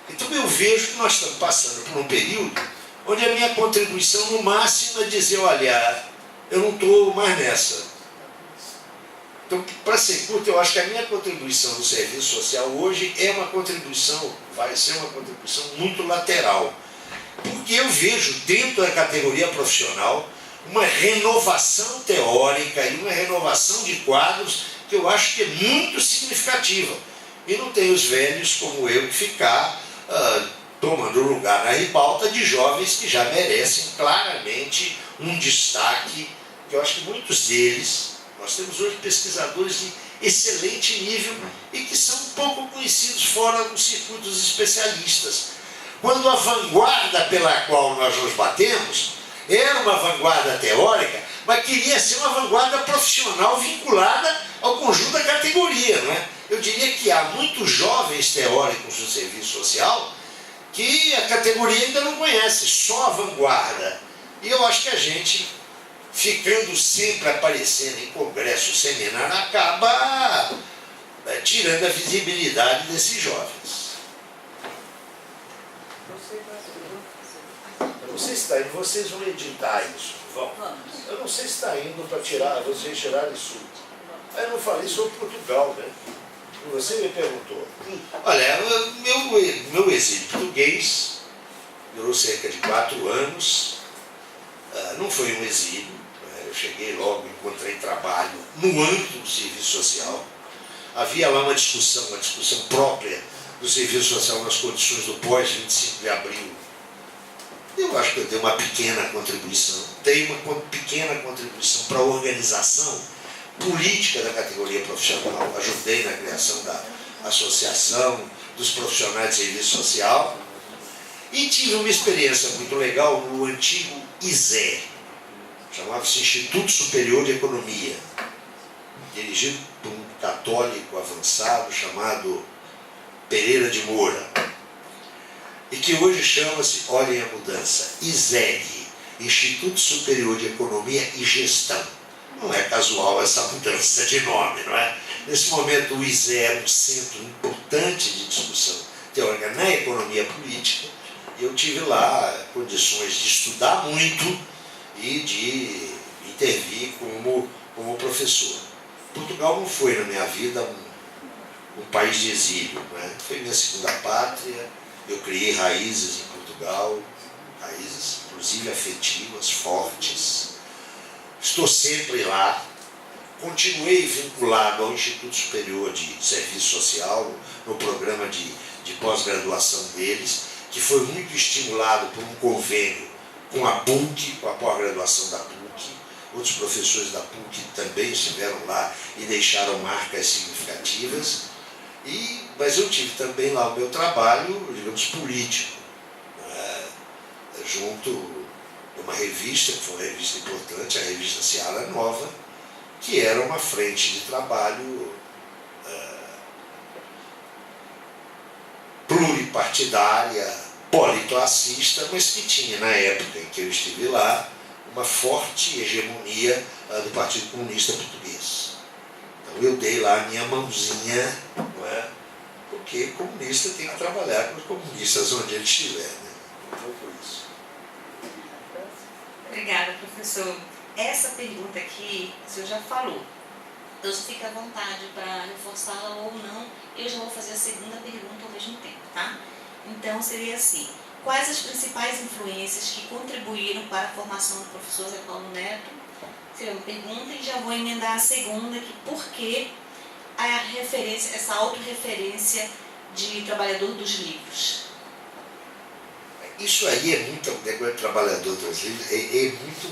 A: Então eu vejo que nós estamos passando por um período onde a minha contribuição no máximo é dizer, olha, eu não estou mais nessa. Então, para ser curto, eu acho que a minha contribuição no serviço social hoje é uma contribuição, vai ser uma contribuição muito lateral. Porque eu vejo dentro da categoria profissional uma renovação teórica e uma renovação de quadros que eu acho que é muito significativa. E não tem os velhos como eu que ficar tomando lugar na ribalta de jovens que já merecem claramente um destaque, que eu acho que muitos deles, nós temos hoje pesquisadores de excelente nível e que são pouco conhecidos fora dos circuitos especialistas. Quando a vanguarda pela qual nós nos batemos era uma vanguarda teórica, mas queria ser uma vanguarda profissional vinculada ao conjunto da categoria, não é? Eu diria que há muitos jovens teóricos do serviço social que a categoria ainda não conhece, só a vanguarda. E eu acho que a gente, ficando sempre aparecendo em congresso, seminário, acaba tirando a visibilidade desses jovens. Vocês vão editar isso, vão? Eu não sei se está indo para vocês tirarem isso. Eu não falei sobre Portugal, né? Você me perguntou. Olha, meu exílio português durou cerca de 4 anos. Não foi um exílio. Eu cheguei logo, encontrei trabalho no âmbito do serviço social. Havia lá uma discussão própria do serviço social nas condições do pós-25 de abril. Eu acho que eu dei uma pequena contribuição. Para a organização política da categoria profissional. Ajudei na criação da Associação dos Profissionais de Serviço Social e tive uma experiência muito legal no antigo ISE, chamava-se Instituto Superior de Economia, dirigido por um católico avançado chamado Pereira de Moura, e que hoje chama-se, olhem a mudança, ISEG, Instituto Superior de Economia e Gestão. Não é casual essa mudança de nome, não é? Nesse momento o ISE era um centro importante de discussão teórica na economia política, e eu tive lá condições de estudar muito e de intervir como professor. Portugal não foi na minha vida um país de exílio, não é? Foi minha segunda pátria, eu criei raízes em Portugal, raízes inclusive afetivas, fortes. Estou sempre lá, continuei vinculado ao Instituto Superior de Serviço Social, no programa de pós-graduação deles, que foi muito estimulado por um convênio com a PUC, com a pós-graduação da PUC. Outros professores da PUC também estiveram lá e deixaram marcas significativas. Mas eu tive também lá o meu trabalho, digamos, político, junto uma revista, que foi uma revista importante, a revista Seara Nova, que era uma frente de trabalho pluripartidária, policlassista, mas que tinha, na época em que eu estive lá, uma forte hegemonia do Partido Comunista Português. Então eu dei lá a minha mãozinha, não é? Porque comunista tem que trabalhar com os comunistas onde ele estiver, né? Então foi por isso.
D: Obrigada, professor. Essa pergunta aqui, o senhor já falou. Então, você fica à vontade para reforçá-la ou não. Eu já vou fazer a segunda pergunta ao mesmo tempo, tá? Então, seria assim. Quais as principais influências que contribuíram para a formação do professor Zé Paulo Neto? Seria uma pergunta e já vou emendar a segunda, que por que a referência, essa autorreferência de trabalhador dos livros?
A: Isso aí é muito, o negócio de trabalhador dos livros, é muito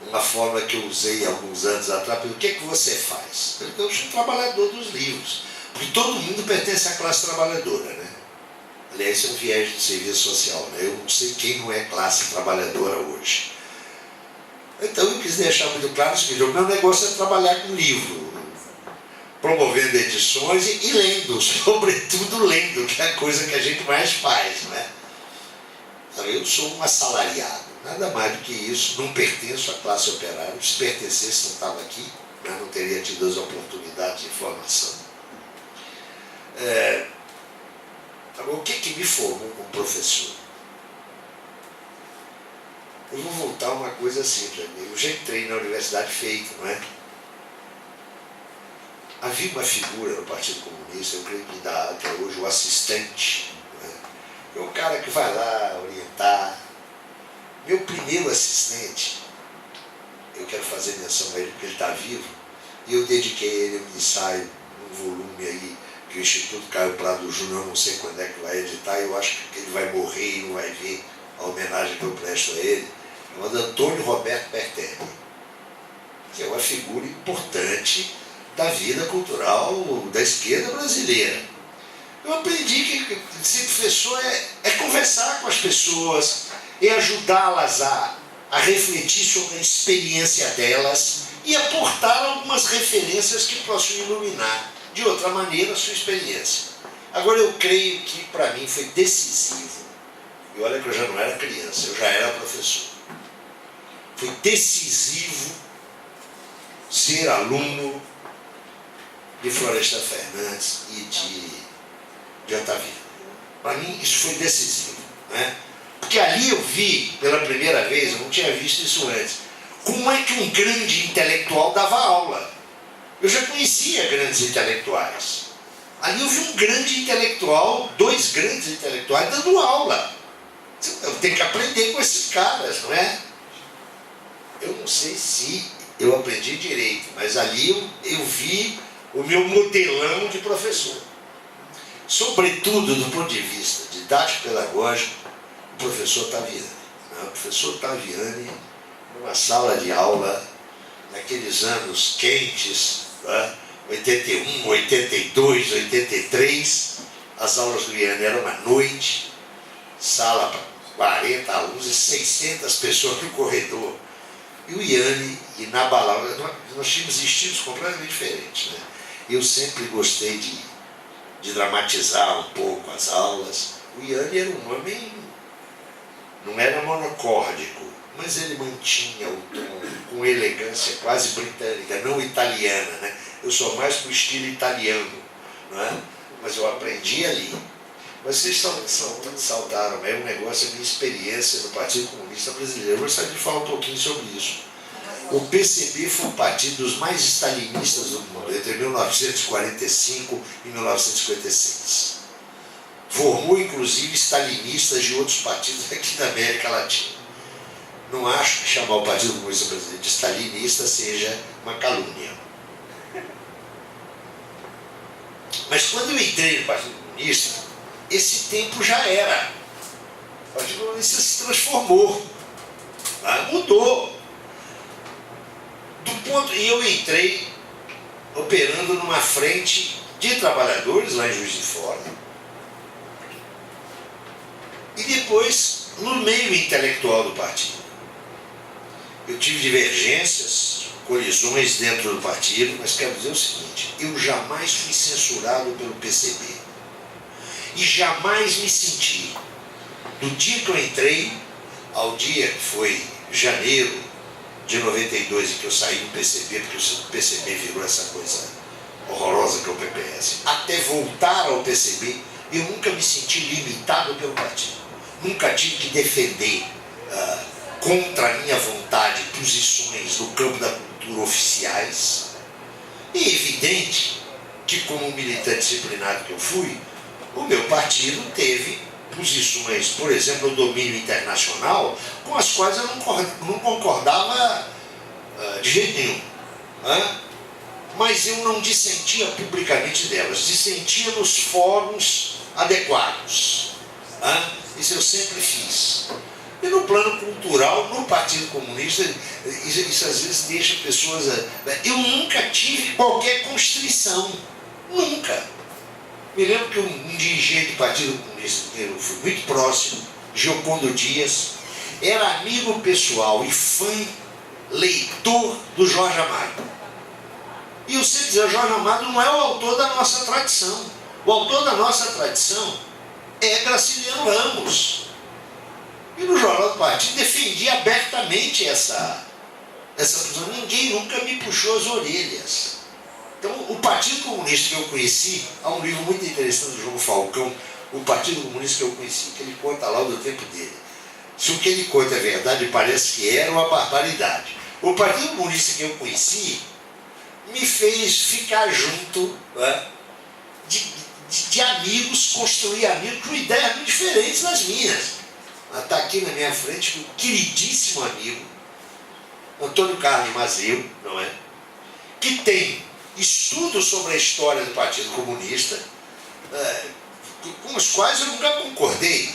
A: uma forma que eu usei alguns anos atrás. O que é que você faz? Eu sou trabalhador dos livros, porque todo mundo pertence à classe trabalhadora, né? Aliás, isso é um viés de serviço social, né? Eu não sei quem não é classe trabalhadora hoje. Então eu quis deixar muito claro o seguinte: o meu negócio é trabalhar com livro, promovendo edições e lendo, sobretudo lendo, que é a coisa que a gente mais faz, não é? Eu sou um assalariado, nada mais do que isso, não pertenço à classe operária. Se pertencesse, não estava aqui, né? Não teria tido as oportunidades de formação. Agora, o que me formou como professor? Eu vou voltar a uma coisa simples. Eu já entrei na universidade feito, não é? Havia uma figura no Partido Comunista, eu creio que ainda até hoje, o assistente, é o cara que vai lá orientar. Meu primeiro assistente, eu quero fazer menção a ele porque ele está vivo, e eu dediquei a ele um ensaio, um volume aí, que o Instituto Caio Prado Júnior, não sei quando é que vai editar, eu acho que ele vai morrer e não vai ver a homenagem que eu presto a ele, chamado Antônio Roberto Pertelli, que é uma figura importante da vida cultural da esquerda brasileira. Eu aprendi que ser professor é conversar com as pessoas, é ajudá-las a a refletir sobre a experiência delas e aportar algumas referências que possam iluminar de outra maneira a sua experiência. Agora, eu creio que para mim foi decisivo, e olha que eu já não era criança, eu já era professor, foi decisivo ser aluno de Floresta Fernandes e de Otaviano. Para mim isso foi decisivo, né? Porque ali eu vi, pela primeira vez, eu não tinha visto isso antes, como é que um grande intelectual dava aula. Eu já conhecia grandes intelectuais. Ali eu vi um grande intelectual, dois grandes intelectuais dando aula. Eu tenho que aprender com esses caras, não é? Eu não sei se eu aprendi direito, mas ali eu vi o meu modelão de professor. Sobretudo do ponto de vista didático-pedagógico, o professor Taviani. O professor Taviani, numa sala de aula, naqueles anos quentes, 81, 82, 83, as aulas do Iane eram à noite, sala para 40 alunos e 600 pessoas no corredor. E o Iane inabalável, nós tínhamos estilos completamente diferentes, né? Eu sempre gostei de dramatizar um pouco as aulas. O Iane era um homem, não era monocórdico, mas ele mantinha o tom com elegância quase britânica, não italiana, né? Eu sou mais para o estilo italiano, não é? Mas eu aprendi ali. Mas vocês saudaram, é um negócio, a minha experiência no Partido Comunista Brasileiro. Eu gostaria de falar um pouquinho sobre isso. O PCB foi um partido dos mais stalinistas do mundo, entre 1945 e 1956. Formou, inclusive, stalinistas de outros partidos aqui da América Latina. Não acho que chamar o Partido Comunista Brasileiro de stalinista seja uma calúnia. Mas quando eu entrei no Partido Comunista, esse tempo já era. O Partido Comunista se transformou, mudou. E eu entrei operando numa frente de trabalhadores lá em Juiz de Fora. E depois no meio intelectual do partido. Eu tive divergências, colisões dentro do partido, mas quero dizer o seguinte, eu jamais fui censurado pelo PCB. E jamais me senti, do dia que eu entrei ao dia que foi janeiro de 92, em que eu saí do PCB, porque o PCB virou essa coisa horrorosa que é o PPS, até voltar ao PCB, eu nunca me senti limitado pelo partido. Nunca tive que defender contra a minha vontade posições no campo da cultura oficiais. E é evidente que, como militante disciplinado que eu fui, o meu partido teve posições, por exemplo, no domínio internacional, com as quais eu não concordava de jeito nenhum. Mas eu não dissentia publicamente delas, dissentia nos fóruns adequados. Isso eu sempre fiz. E no plano cultural, no Partido Comunista, isso às vezes deixa pessoas... Eu nunca tive qualquer constrição. Nunca. Me lembro que um dirigente do Partido Comunista, que eu fui muito próximo, Giocondo Dias, era amigo pessoal e fã, leitor do Jorge Amado. E eu sei dizer, o Jorge Amado não é o autor da nossa tradição. O autor da nossa tradição é Graciliano Ramos. E no Jornal do Partido defendia abertamente essa posição. Ninguém nunca me puxou as orelhas. Então, o Partido Comunista que eu conheci, há um livro muito interessante do João Falcão, o Partido Comunista que eu conheci, que ele conta lá do tempo dele. Se o que ele conta é verdade, parece que era uma barbaridade. O Partido Comunista que eu conheci me fez ficar junto de amigos, construir amigos com ideias muito diferentes das minhas. Está aqui na minha frente um queridíssimo amigo, Antônio Carlos Mazeu, não é? Que tem estudos sobre a história do Partido Comunista, com os quais eu nunca concordei.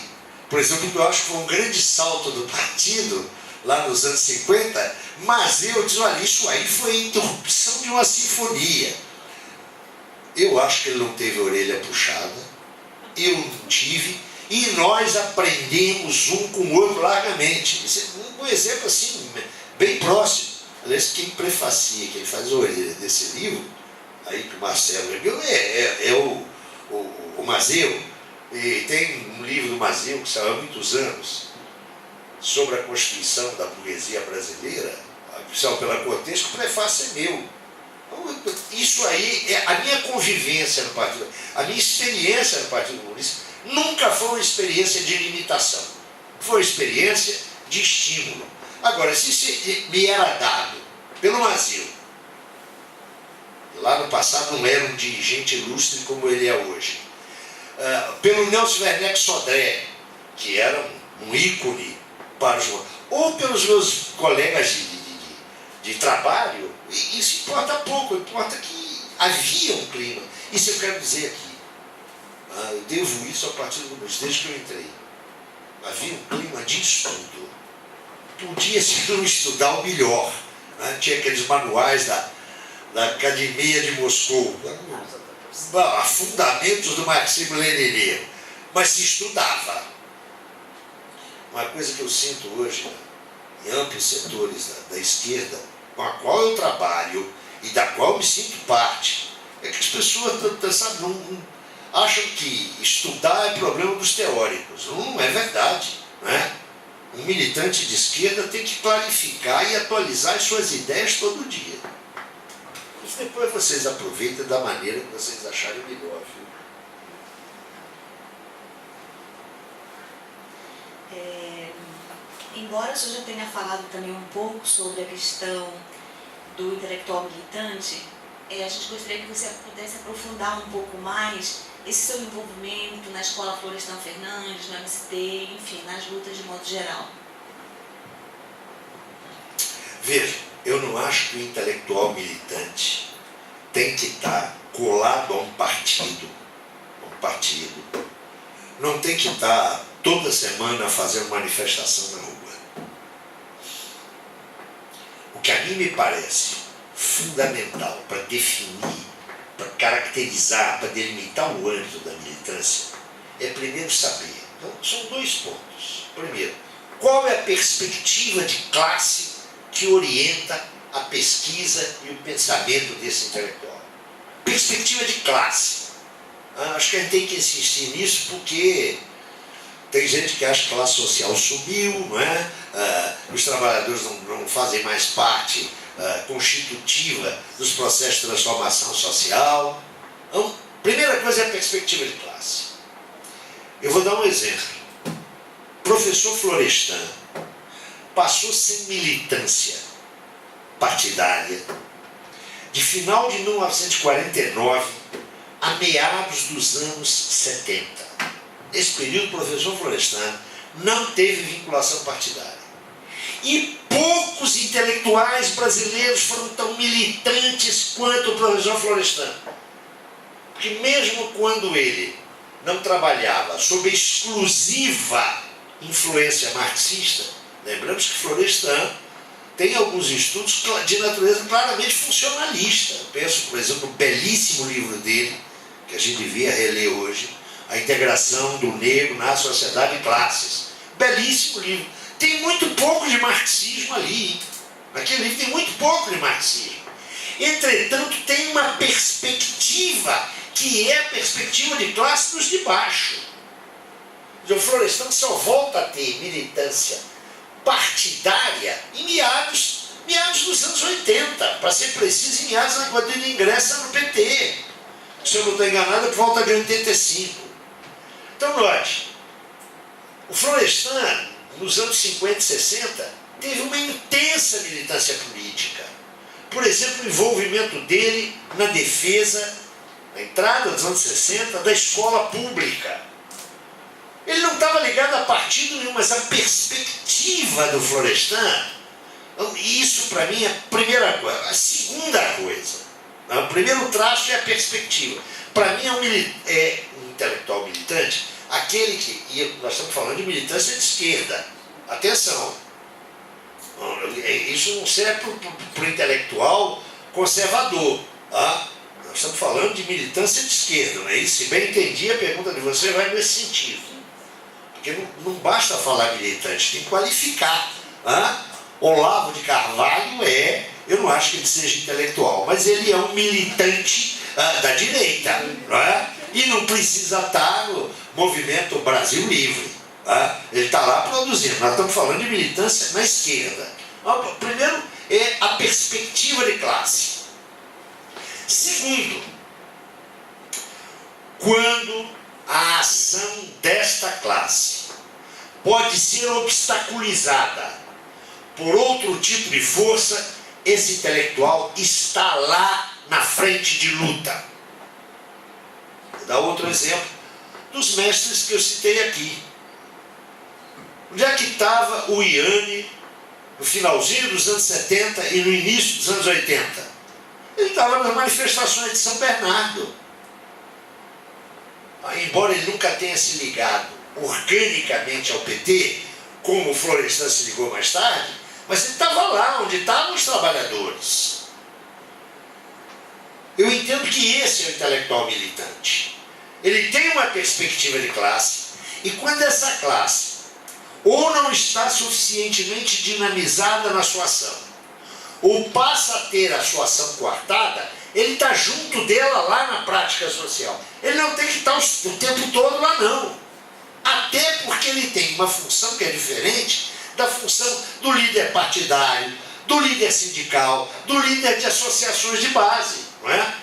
A: Por exemplo, eu acho que foi um grande salto do partido, lá nos anos 50, mas eu disse, olha, isso aí foi a interrupção de uma sinfonia. Eu acho que ele não teve a orelha puxada, eu não tive, e nós aprendemos um com o outro largamente. Isso é muito Um exemplo assim, bem próximo. Aliás, quem prefacia, quem faz a orelha desse livro, aí que o Marcelo leu, é o Mazeu. E tem um livro do Mazeu que saiu há muitos anos sobre a Constituição da burguesia brasileira, oficial pela Cortes, que o prefácio é meu. Então, isso aí é a minha convivência no Partido, a minha experiência no Partido Comunista nunca foi uma experiência de limitação, foi uma experiência de estímulo. Agora, se isso me era dado pelo Mazeu, lá no passado não era um dirigente ilustre como ele é hoje, pelo Nelson Werneck Sodré, que era um ícone para os... ou pelos meus colegas de trabalho, isso importa pouco, importa que havia um clima. Isso eu quero dizer aqui. Eu devo isso ao Partido Comunista, desde que eu entrei. Havia um clima de estudo. Podia, se não estudar, o melhor. Tinha aqueles manuais da Academia de Moscou, fundamentos do marxismo-leninismo, mas se estudava. Uma coisa que eu sinto hoje em amplos setores da esquerda, com a qual eu trabalho e da qual me sinto parte, é que as pessoas acham que estudar é problema dos teóricos. Não é verdade, não é? Um militante de esquerda tem que clarificar e atualizar as suas ideias todo dia. Isso depois vocês aproveitam da maneira que vocês acharem melhor, viu?
D: Embora o senhor já tenha falado também um pouco sobre a questão do intelectual militante, a gente gostaria que você pudesse aprofundar um pouco mais esse seu envolvimento na Escola Florestan Fernandes, no MST, enfim, nas lutas de modo geral.
A: Veja, eu não acho que o intelectual militante tem que estar colado a um partido. Não tem que estar toda semana fazendo manifestação na rua. O que a mim me parece fundamental para definir, para caracterizar, para delimitar o âmbito da militância, é primeiro saber. Então, são dois pontos. Primeiro, qual é a perspectiva de classe que orienta a pesquisa e o pensamento desse intelectual? Perspectiva de classe. Acho que a gente tem que insistir nisso porque tem gente que acha que a classe social subiu, não é? Os trabalhadores não fazem mais parte constitutiva dos processos de transformação social. Então, primeira coisa é a perspectiva de classe. Eu vou dar um exemplo. Professor Florestan passou sem militância partidária de final de 1949 a meados dos anos 70. Nesse período, o professor Florestan não teve vinculação partidária. E poucos intelectuais brasileiros foram tão militantes quanto o professor Florestan. Porque mesmo quando ele não trabalhava sob exclusiva influência marxista, lembramos que Florestan tem alguns estudos de natureza claramente funcionalista. Eu penso, por exemplo, no belíssimo livro dele, que a gente devia reler hoje, A Integração do Negro na Sociedade de Classes. Belíssimo livro. Tem muito pouco de marxismo ali. Naquele livro tem muito pouco de marxismo. Entretanto, tem uma perspectiva que é a perspectiva de classe dos de baixo. O Florestan só volta a ter militância partidária em meados dos anos 80, para ser preciso, em meados quando ele ingressa no PT. Se eu não estou enganado, é por volta de 85. Então, note, o Florestan, nos anos 50 e 60, teve uma intensa militância política. Por exemplo, o envolvimento dele na defesa, na entrada dos anos 60, da escola pública. Ele não estava ligado a partido nenhum, mas a perspectiva do Florestan, isso para mim é a primeira coisa. A segunda coisa, o primeiro traço é a perspectiva. Para mim é um intelectual militante, aquele que, e nós estamos falando de militância de esquerda, atenção, isso não serve para o intelectual conservador, tá? Nós estamos falando de militância de esquerda, não é isso? Se bem entendi, a pergunta de você vai nesse sentido. Porque não basta falar militante, tem que qualificar Olavo de Carvalho eu não acho que ele seja intelectual, mas ele é um militante da direita, não é? E não precisa estar no movimento Brasil Livre. Ele está lá produzindo. Nós estamos falando de militância na esquerda. Primeiro é a perspectiva de classe. Segundo, quando a ação desta classe pode ser obstaculizada por outro tipo de força, esse intelectual está lá na frente de luta. Vou dar outro exemplo dos mestres que eu citei aqui. Onde é que estava o Iane no finalzinho dos anos 70 e no início dos anos 80? Ele estava nas manifestações de São Bernardo. Embora ele nunca tenha se ligado organicamente ao PT, como o Florestan se ligou mais tarde, mas ele estava lá onde estavam os trabalhadores. Eu entendo que esse é o intelectual militante. Ele tem uma perspectiva de classe, e quando essa classe ou não está suficientemente dinamizada na sua ação, ou passa a ter a sua ação coartada, ele está junto dela lá na prática social. Ele não tem que estar o tempo todo lá, não. Até porque ele tem uma função que é diferente da função do líder partidário, do líder sindical, do líder de associações de base, não é?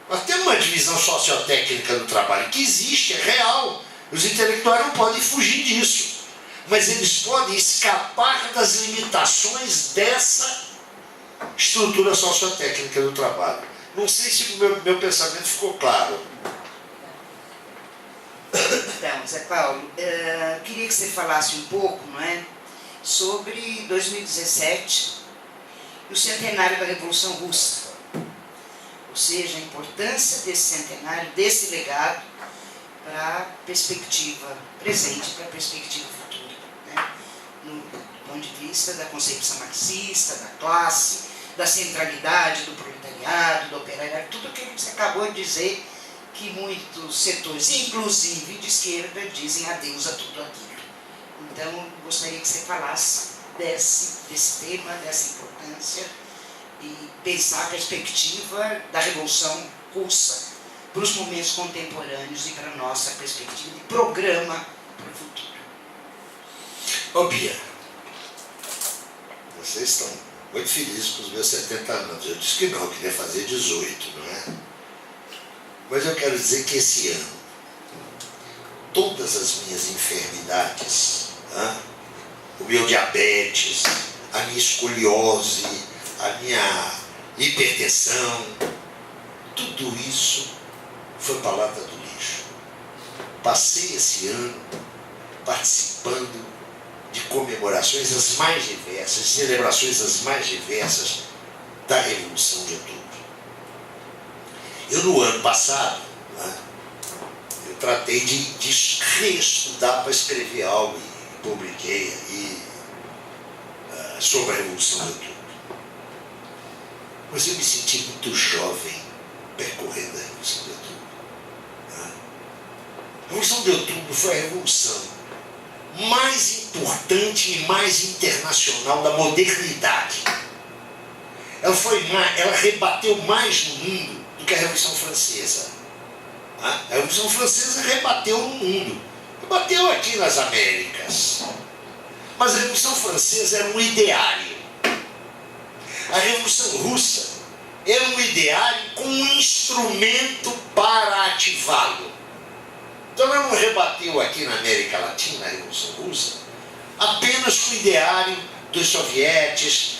A: Nós temos uma divisão sociotécnica do trabalho que existe, é real. Os intelectuais não podem fugir disso, mas eles podem escapar das limitações dessa estrutura sociotécnica do trabalho. Não sei se o meu pensamento ficou claro.
C: Então, Zé Paulo, queria que você falasse um pouco, não é, sobre 2017 e o centenário da Revolução Russa. Ou seja, a importância desse centenário, desse legado, para a perspectiva presente, para a perspectiva futura, né? No ponto de vista da concepção marxista, da classe, da centralidade do proletariado, do operariado, tudo aquilo que você acabou de dizer, que muitos setores, inclusive de esquerda, dizem adeus a tudo aquilo. Então, gostaria que você falasse desse tema, dessa importância, e pensar a perspectiva da Revolução Russa para os momentos contemporâneos e para a nossa perspectiva de programa para o futuro.
A: Ô Bia, vocês estão muito felizes com os meus 70 anos. Eu disse que não, eu queria fazer 18, não é? Mas eu quero dizer que esse ano, todas as minhas enfermidades, o meu diabetes, a minha escoliose, a minha hipertensão, tudo isso foi para a lata do lixo. Passei esse ano participando de comemorações as mais diversas, celebrações as mais diversas da Revolução de Outubro. Eu, no ano passado, eu tratei de reestudar para escrever algo e publiquei aí sobre a Revolução de Outubro. Mas eu me senti muito jovem percorrendo a Revolução de Outubro. A Revolução de Outubro foi a revolução mais importante e mais internacional da modernidade. Ela rebateu mais no mundo do que a Revolução Francesa. A Revolução Francesa rebateu no mundo, rebateu aqui nas Américas. Mas a Revolução Francesa era um ideário. A Revolução Russa era um ideário com um instrumento para ativá-lo. Então ela não rebateu aqui na América Latina, a Revolução Russa, apenas com o ideário dos sovietes,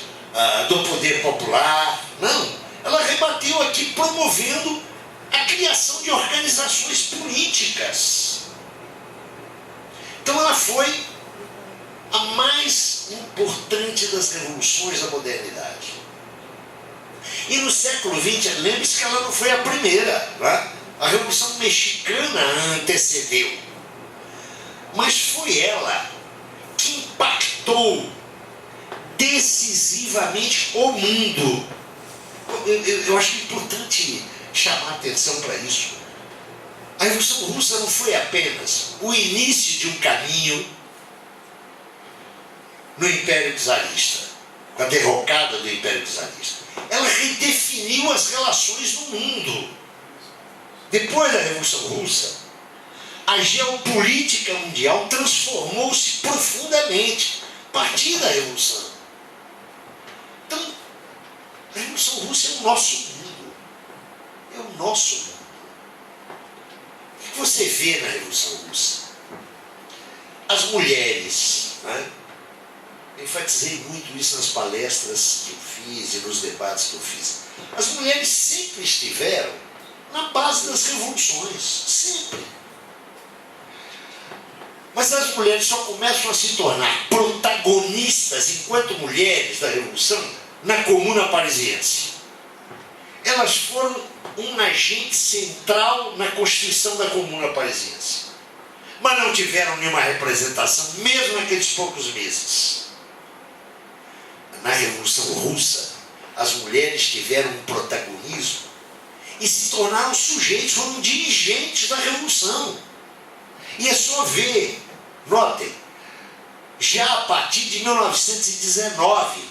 A: do poder popular. Não, ela rebateu aqui promovendo a criação de organizações políticas. Então ela foi a mais importante das revoluções da modernidade. E no século XX, lembre-se que ela não foi a primeira, né? A Revolução Mexicana a antecedeu. Mas foi ela que impactou decisivamente o mundo. Eu acho importante chamar a atenção para isso. A Revolução Russa não foi apenas o início de um caminho no Império Czarista, com a derrocada do Império Czarista. Ela redefiniu as relações no mundo. Depois da Revolução Russa, a geopolítica mundial transformou-se profundamente a partir da Revolução. Então, a Revolução Russa é o nosso mundo. É o nosso mundo. O que você vê na Revolução Russa? As mulheres, né? Eu enfatizei muito isso nas palestras que eu fiz e nos debates que eu fiz. As mulheres sempre estiveram na base das revoluções, sempre. Mas as mulheres só começam a se tornar protagonistas enquanto mulheres da Revolução na Comuna Parisiense. Elas foram um agente central na constituição da Comuna Parisiense. Mas não tiveram nenhuma representação, mesmo naqueles poucos meses. Na Revolução Russa, as mulheres tiveram um protagonismo e se tornaram sujeitos, foram dirigentes da Revolução. E é só ver, notem, já a partir de 1919,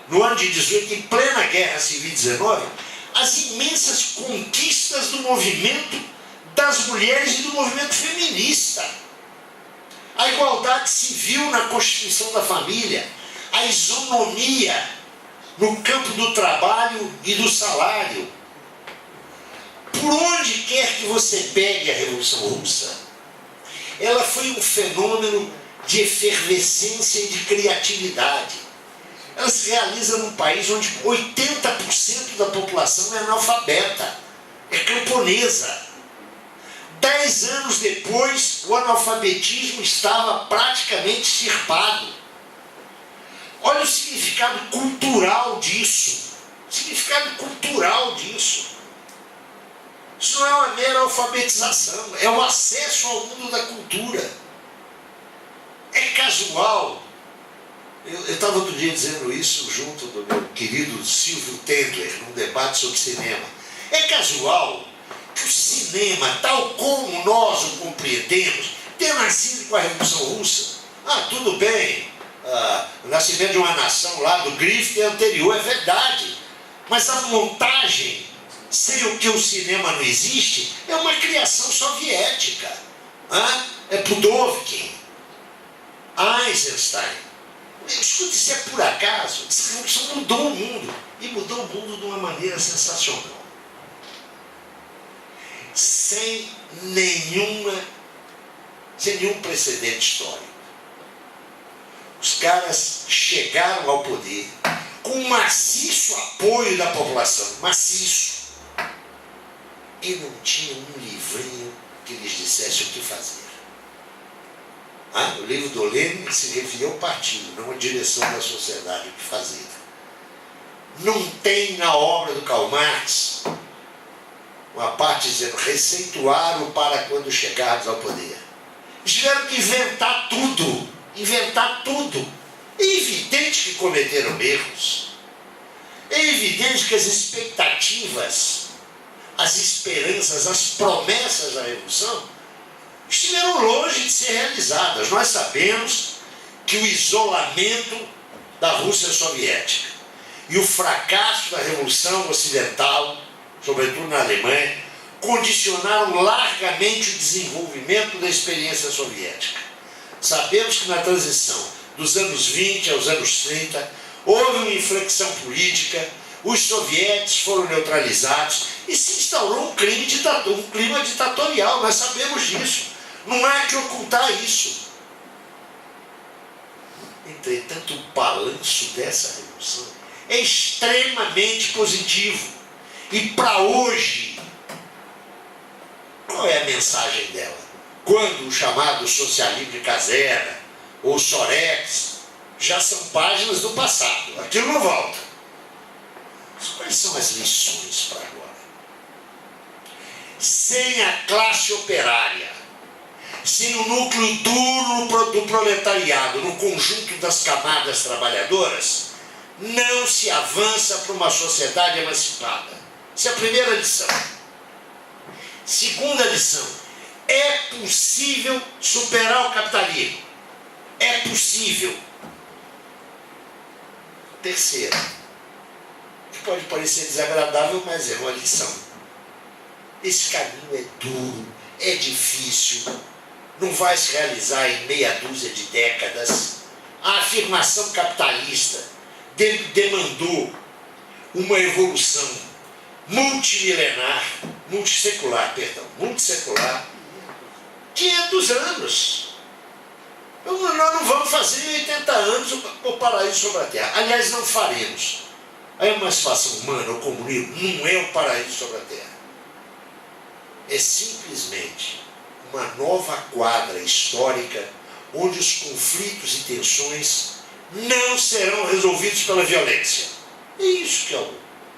A: no ano de 18, em plena Guerra Civil 19, as imensas conquistas do movimento das mulheres e do movimento feminista. A igualdade civil na constituição da família, a isonomia no campo do trabalho e do salário. Por onde quer que você pegue a Revolução Russa, ela foi um fenômeno de efervescência e de criatividade. Ela se realiza num país onde 80% da população é analfabeta, é camponesa. 10 anos depois, o analfabetismo estava praticamente extirpado. Olha o significado cultural disso. O significado cultural disso. Isso não é uma mera alfabetização, é o acesso ao mundo da cultura. É casual. Eu estava outro dia dizendo isso junto do meu querido Silvio Tendler, num debate sobre cinema. É casual que o cinema, tal como nós o compreendemos, tenha nascido com a Revolução Russa. Tudo bem, o nascimento de uma nação lá do Griffith é anterior, é verdade. Mas a montagem, sem o que o cinema não existe, é uma criação soviética. É Pudovkin, Eisenstein. Escute, isso é por acaso. Essa revolução mudou o mundo. E mudou o mundo de uma maneira sensacional. Sem nenhum precedente histórico. Os caras chegaram ao poder com um maciço apoio da população. Maciço. E não tinha um livrinho que lhes dissesse o que fazer. O livro do Lenin se referia ao partido, não à direção da sociedade, o que fazer. Não tem na obra do Karl Marx uma parte dizendo: receituaram para quando chegarmos ao poder. Eles tiveram que inventar tudo. Inventar tudo. É evidente que cometeram erros. É evidente que as expectativas, as esperanças, as promessas da Revolução estiveram longe de ser realizadas. Nós sabemos que o isolamento da Rússia soviética e o fracasso da Revolução Ocidental, sobretudo na Alemanha, condicionaram largamente o desenvolvimento da experiência soviética. Sabemos que na transição dos anos 20 aos anos 30, houve uma inflexão política, os sovietes foram neutralizados e se instaurou um clima ditatorial, nós sabemos disso. Não há que ocultar isso. Entretanto, o balanço dessa revolução é extremamente positivo. E para hoje, qual é a mensagem dela? Quando o chamado socialismo de Casera ou Sorex já são páginas do passado. Aquilo não volta. Mas quais são as lições para agora? Sem a classe operária, sem o núcleo duro do proletariado, no conjunto das camadas trabalhadoras, não se avança para uma sociedade emancipada. Essa é a primeira lição. Segunda lição: é possível superar o capitalismo. É possível. Terceira, que pode parecer desagradável, mas é uma lição. Esse caminho é duro, é difícil, não vai se realizar em meia dúzia de décadas. A afirmação capitalista demandou uma evolução multissecular, 500 anos. Nós não vamos fazer em 80 anos o paraíso sobre a Terra. Aliás, não faremos. A emancipação humana, o comunismo, não é o paraíso sobre a Terra. É simplesmente uma nova quadra histórica onde os conflitos e tensões não serão resolvidos pela violência. É isso que é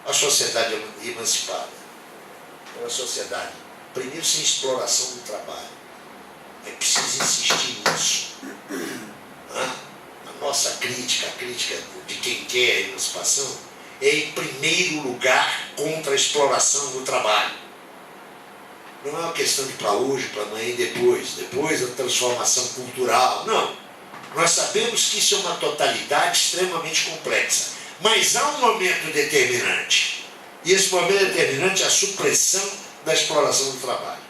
A: a sociedade emancipada. É uma sociedade, primeiro, sem exploração do trabalho. É preciso insistir nisso. A nossa crítica, a crítica de quem quer a emancipação, é em primeiro lugar contra a exploração do trabalho. Não é uma questão de para hoje, para amanhã e depois a transformação cultural. Não. Nós sabemos que isso é uma totalidade extremamente complexa. Mas há um momento determinante. E esse momento determinante é a supressão da exploração do trabalho.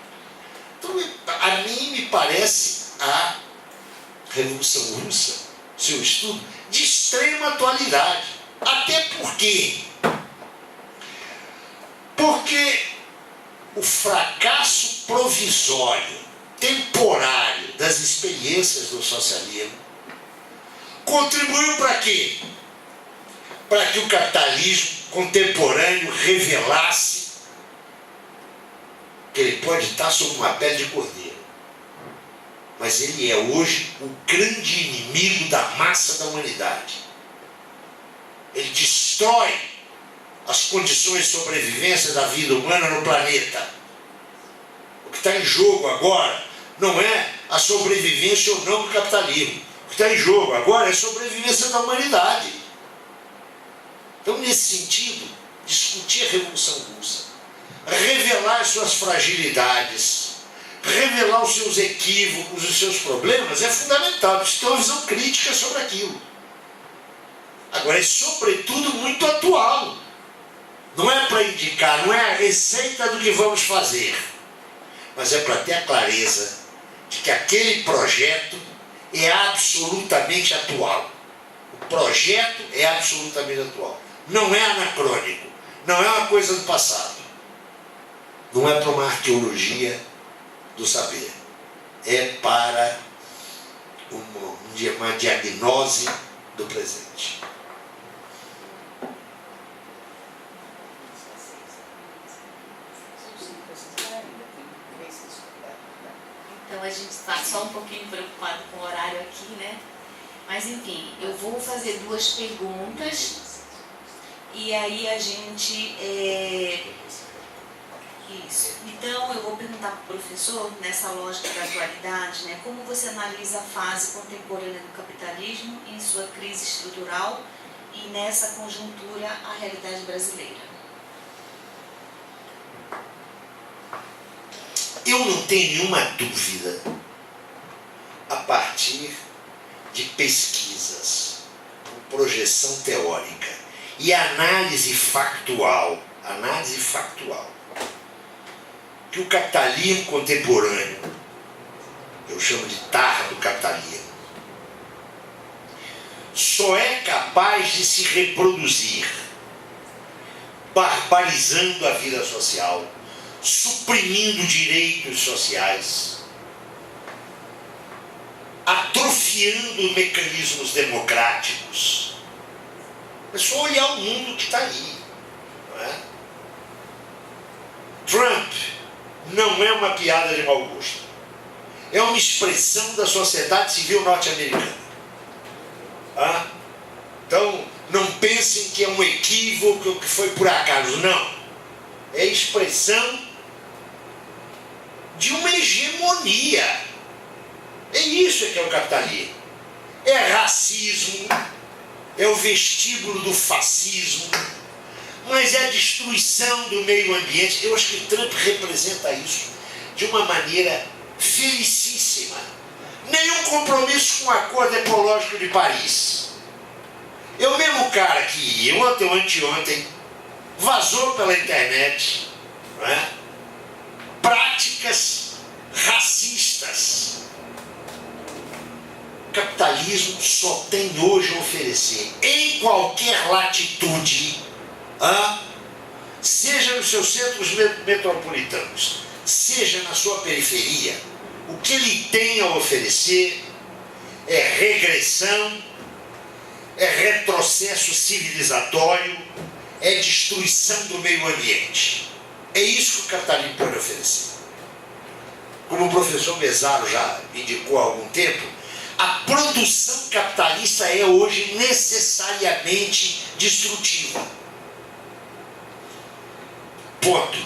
A: Então, a mim me parece a Revolução Russa, seu estudo, de extrema atualidade. Até porque o fracasso provisório, temporário das experiências do socialismo contribuiu para quê? Para que o capitalismo contemporâneo revelasse que ele pode estar sob uma pele de cordeiro, mas ele é hoje o grande inimigo da massa da humanidade. Ele destrói as condições de sobrevivência da vida humana no planeta. O que está em jogo agora não é a sobrevivência ou não do capitalismo. O que está em jogo agora é a sobrevivência da humanidade. Então, nesse sentido, discutir a Revolução Russa, revelar as suas fragilidades, revelar os seus equívocos, os seus problemas, é fundamental. Precisa ter uma visão crítica sobre aquilo. Agora, é sobretudo muito atual. Não é para indicar, não é a receita do que vamos fazer, mas é para ter a clareza de que aquele projeto é absolutamente atual. O projeto é absolutamente atual. Não é anacrônico, não é uma coisa do passado. Não é para uma arqueologia do saber. É para uma diagnose do presente.
D: Então a gente está só um pouquinho preocupado com o horário aqui, né? Mas enfim, eu vou fazer 2 perguntas e aí a gente... Isso. Então eu vou perguntar para o professor, nessa lógica da atualidade, né? Como você analisa a fase contemporânea do capitalismo em sua crise estrutural e nessa conjuntura a realidade brasileira?
A: Eu não tenho nenhuma dúvida, a partir de pesquisas, com projeção teórica e análise factual, que o capitalismo contemporâneo, eu chamo de tardo capitalismo, só é capaz de se reproduzir, barbarizando a vida social, suprimindo direitos sociais, atrofiando mecanismos democráticos. É só olhar o mundo que está aí. Não é? Trump não é uma piada de mau gosto. É uma expressão da sociedade civil norte-americana. Então, não pensem que é um equívoco, que foi por acaso. Não. É expressão de uma hegemonia. É isso que é o capitalismo. É racismo, é o vestíbulo do fascismo, mas é a destruição do meio ambiente. Eu acho que Trump representa isso de uma maneira felicíssima. Nenhum compromisso com o Acordo Ecológico de Paris. É o mesmo cara que ontem ou anteontem vazou pela internet, não é? Práticas racistas. O capitalismo só tem hoje a oferecer, em qualquer latitude, seja nos seus centros metropolitanos, seja na sua periferia, o que ele tem a oferecer é regressão, é retrocesso civilizatório, é destruição do meio ambiente. É isso que o capitalismo pode oferecer. Como o professor Mesaro já indicou há algum tempo, a produção capitalista é hoje necessariamente destrutiva. Ponto.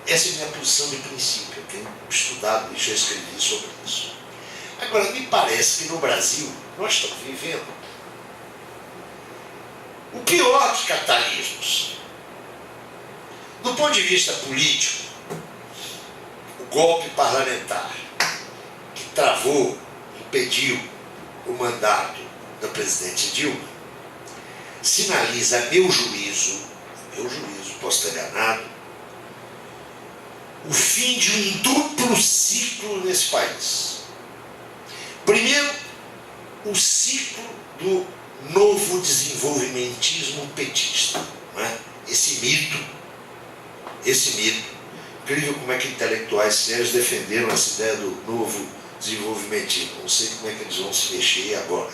A: Essa é a minha posição de princípio. Eu tenho estudado isso, eu escrevi sobre isso. Agora, me parece que no Brasil nós estamos vivendo o pior dos capitalismos. Do ponto de vista político, o golpe parlamentar que travou, impediu o mandato da presidente Dilma, sinaliza, a meu juízo, posso estar enganado, o fim de um duplo ciclo nesse país. Primeiro, o ciclo do novo desenvolvimentismo petista, não é? Esse mito, incrível como é que intelectuais sérios defenderam essa ideia do novo desenvolvimentismo. Não sei como é que eles vão se mexer agora.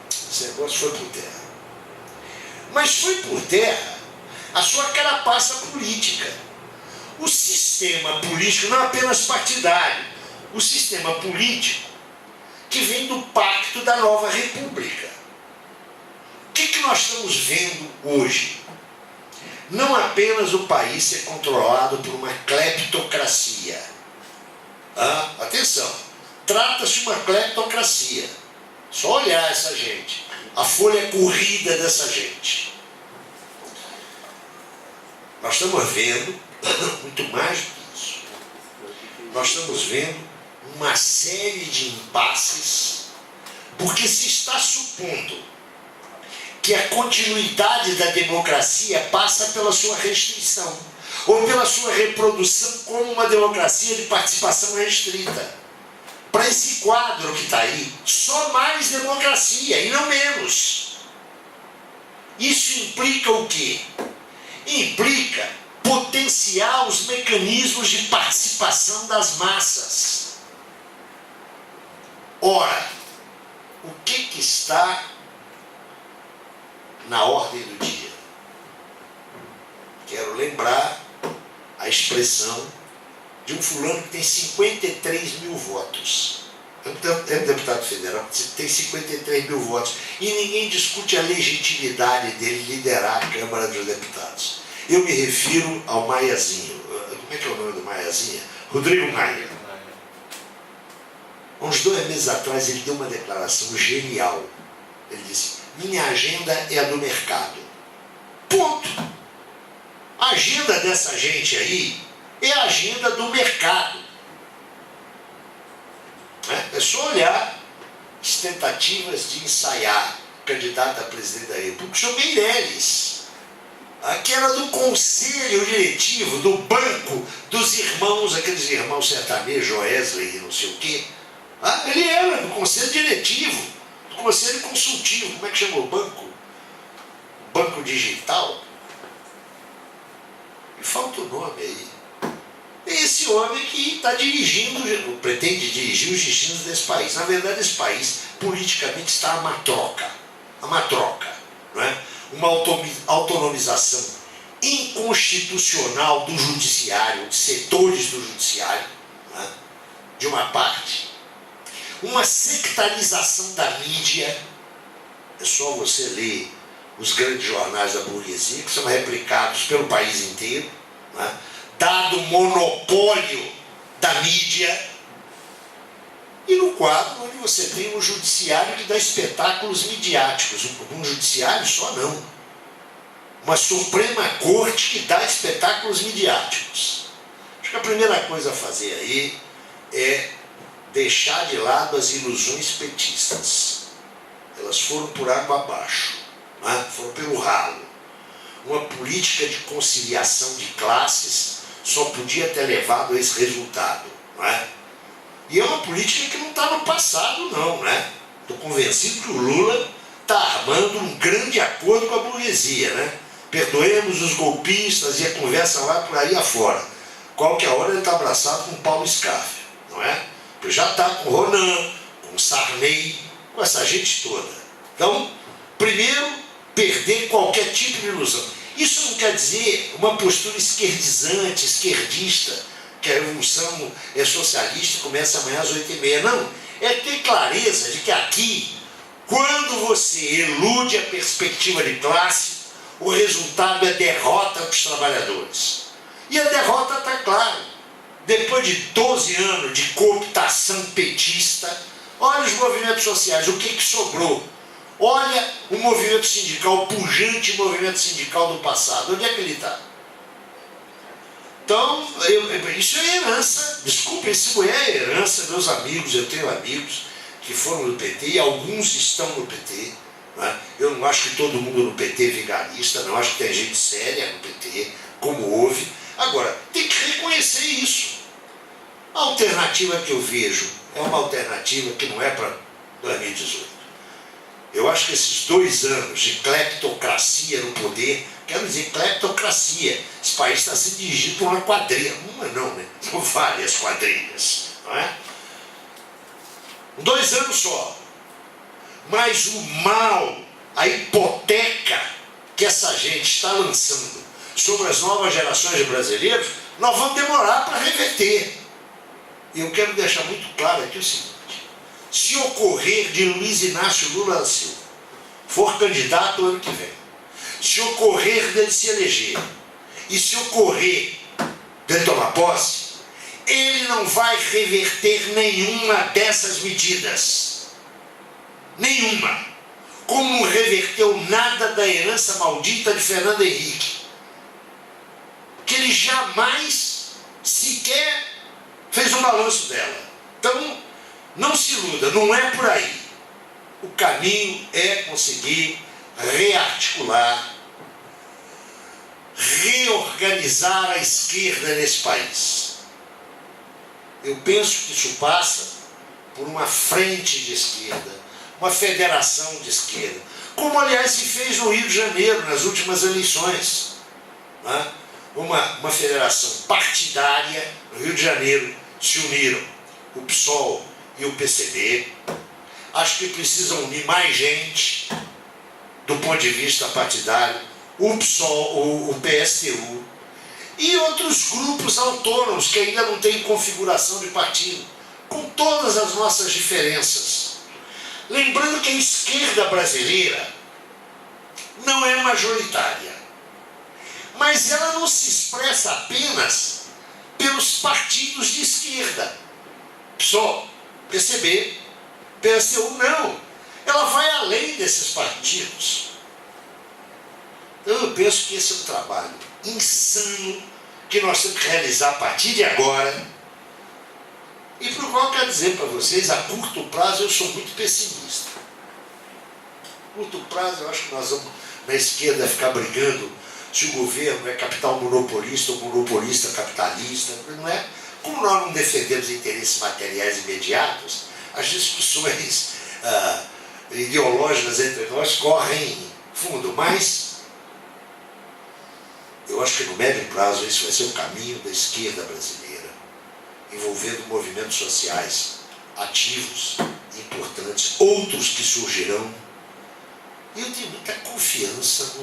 A: Esse negócio foi por terra. Mas foi por terra a sua carapaça política. O sistema político, não apenas partidário, o sistema político que vem do pacto da nova república. O que nós estamos vendo hoje? Não apenas o país ser controlado por uma cleptocracia. Atenção, trata-se de uma cleptocracia. Só olhar essa gente, a folha corrida dessa gente. Nós estamos vendo muito mais do que isso. Nós estamos vendo uma série de impasses, porque se está supondo que a continuidade da democracia passa pela sua restrição, ou pela sua reprodução como uma democracia de participação restrita. Para esse quadro que está aí, só mais democracia e não menos. Isso implica o quê? Implica potenciar os mecanismos de participação das massas. Ora, o que está na ordem do dia? Quero lembrar a expressão de um fulano que tem 53 mil votos. É um deputado federal, tem 53 mil votos. E ninguém discute a legitimidade dele liderar a Câmara dos Deputados. Eu me refiro ao Maiazinho. Como é que é o nome do Maiazinho? Rodrigo Maia. Uns 2 meses atrás ele deu uma declaração genial. Ele disse: minha agenda é a do mercado. Ponto. A agenda dessa gente aí é a agenda do mercado. É só olhar as tentativas de ensaiar o candidato a presidente da República, o senhor Meirelles, que era do conselho diretivo, do banco dos irmãos, aqueles irmãos sertanejos, Wesley e não sei o quê. Ele era do conselho diretivo, do conselho consultivo, como é que chama o banco? Banco digital? Me falta o nome aí. É esse homem que está dirigindo, pretende dirigir os destinos desse país. Na verdade, esse país, politicamente, está a uma troca, não é? Uma autonomização inconstitucional do judiciário, de setores do judiciário, não é? De uma parte. Uma sectarização da mídia. É só você ler os grandes jornais da burguesia, que são replicados pelo país inteiro, não é? Dado o monopólio da mídia, e no quadro onde você tem um judiciário que dá espetáculos midiáticos. Um judiciário só não. Uma Suprema Corte que dá espetáculos midiáticos. Acho que a primeira coisa a fazer aí é deixar de lado as ilusões petistas. elas foram por água abaixo, né? Foram pelo ralo. Uma política de conciliação de classes só podia ter levado a esse resultado, não é? E é uma política que não está no passado, não, né? Estou convencido que o Lula está armando um grande acordo com a burguesia, né? Perdoemos os golpistas e a conversa vai por aí afora. Qualquer hora ele está abraçado com o Paulo Scaff, não é? Porque já está com o Ronan, com o Sarney, com essa gente toda. Então, primeiro, perder qualquer tipo de ilusão. Isso não quer dizer uma postura esquerdizante, esquerdista, que a revolução é socialista e começa amanhã às 8h30. Não, é ter clareza de que aqui, quando você elude a perspectiva de classe, o resultado é derrota dos trabalhadores. E a derrota está clara. Depois de 12 anos de cooptação petista, olha os movimentos sociais, o que sobrou? Olha o movimento sindical, o pujante movimento sindical do passado, onde é que ele está? Então, isso é herança, desculpe, isso é herança, meus amigos, eu tenho amigos que foram no PT e alguns estão no PT. Né? Eu não acho que todo mundo no PT é vigarista, não acho que tem gente séria no PT, como houve. Agora, tem que reconhecer isso. A alternativa que eu vejo é uma alternativa que não é para 2018. Eu acho que esses 2 anos de cleptocracia no poder, quero dizer, cleptocracia, esse país está sendo dirigido por uma quadrilha, uma não, né? São várias quadrilhas, não é? 2 anos só. Mas o mal, a hipoteca que essa gente está lançando sobre as novas gerações de brasileiros, nós vamos demorar para reverter. E eu quero deixar muito claro aqui o seguinte: se ocorrer de Luiz Inácio Lula da Silva for candidato ano que vem, se ocorrer dele se eleger, e se ocorrer dele tomar posse, ele não vai reverter nenhuma dessas medidas. Nenhuma. Como não reverteu nada da herança maldita de Fernando Henrique, que ele jamais sequer fez um balanço dela. Então, não se iluda, não é por aí. O caminho é conseguir rearticular, reorganizar a esquerda nesse país. Eu penso que isso passa por uma frente de esquerda, uma federação de esquerda, como aliás se fez no Rio de Janeiro nas últimas eleições, né? Uma federação partidária. No Rio de Janeiro se uniram o PSOL e o PCB. Acho que precisam unir mais gente do ponto de vista partidário, o PSOL, o PSTU e outros grupos autônomos que ainda não têm configuração de partido, com todas as nossas diferenças. Lembrando que a esquerda brasileira não é majoritária, mas ela não se expressa apenas pelos partidos de esquerda, PSOL, PCB, PSTU, não. Ela vai além desses partidos. Então eu penso que esse é um trabalho insano que nós temos que realizar a partir de agora. E por qual eu quero dizer para vocês, a curto prazo eu sou muito pessimista. A curto prazo eu acho que nós vamos na esquerda ficar brigando se o governo é capital monopolista ou monopolista capitalista, não é? Como nós não defendemos interesses materiais imediatos, as discussões ideológicas entre nós correm fundo, mas eu acho que no médio prazo esse vai ser o caminho da esquerda brasileira, envolvendo movimentos sociais ativos, importantes, outros que surgirão. E eu tenho muita confiança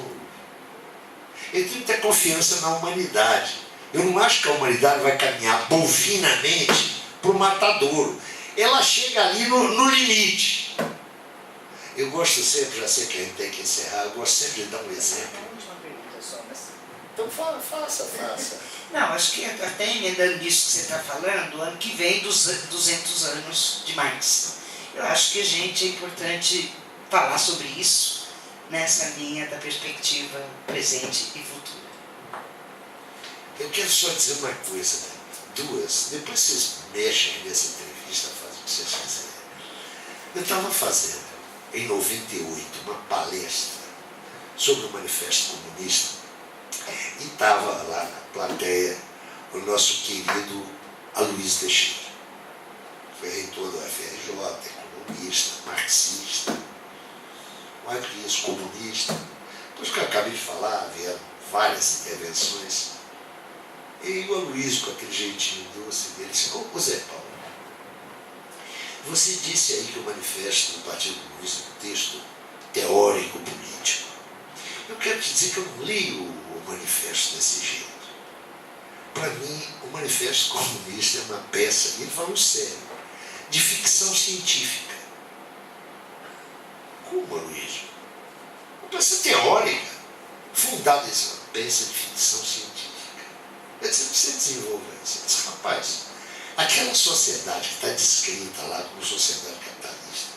A: eu tenho muita confiança na humanidade. Eu não acho que a humanidade vai caminhar bovinamente para o matadouro. Ela chega ali no limite. Eu gosto sempre, já sei que a gente tem que encerrar, eu gosto sempre de dar um exemplo.
C: Última pergunta só, mas...
A: Então faça.
C: Não, acho que até emendando nisso que você está falando, ano que vem, 200 anos de Marx. Eu acho que a gente é importante falar sobre isso nessa linha da perspectiva presente e futura.
A: Eu quero só dizer uma coisa, né? Duas. Depois vocês mexem nessa entrevista, fazem o que vocês quiserem. Eu estava fazendo em 98, uma palestra sobre o Manifesto Comunista, e estava lá na plateia o nosso querido Aloysio Teixeira. Foi reitor do FRJ, economista, marxista, mais do que isso, comunista. Depois que eu acabei de falar, vieram várias intervenções. E o Aloysio, com aquele jeitinho doce dele, disse: ô Zé Paulo, você disse aí que o manifesto do Partido Comunista é um texto teórico político. Eu quero te dizer que eu não li o manifesto desse jeito. Para mim, o Manifesto Comunista é uma peça, e ele falou sério, de ficção científica. Como, Aloysio? Uma peça teórica, fundada em uma peça de ficção científica. Eu disse: você desenvolve isso. Eu disse: rapaz, aquela sociedade que está descrita lá como sociedade capitalista,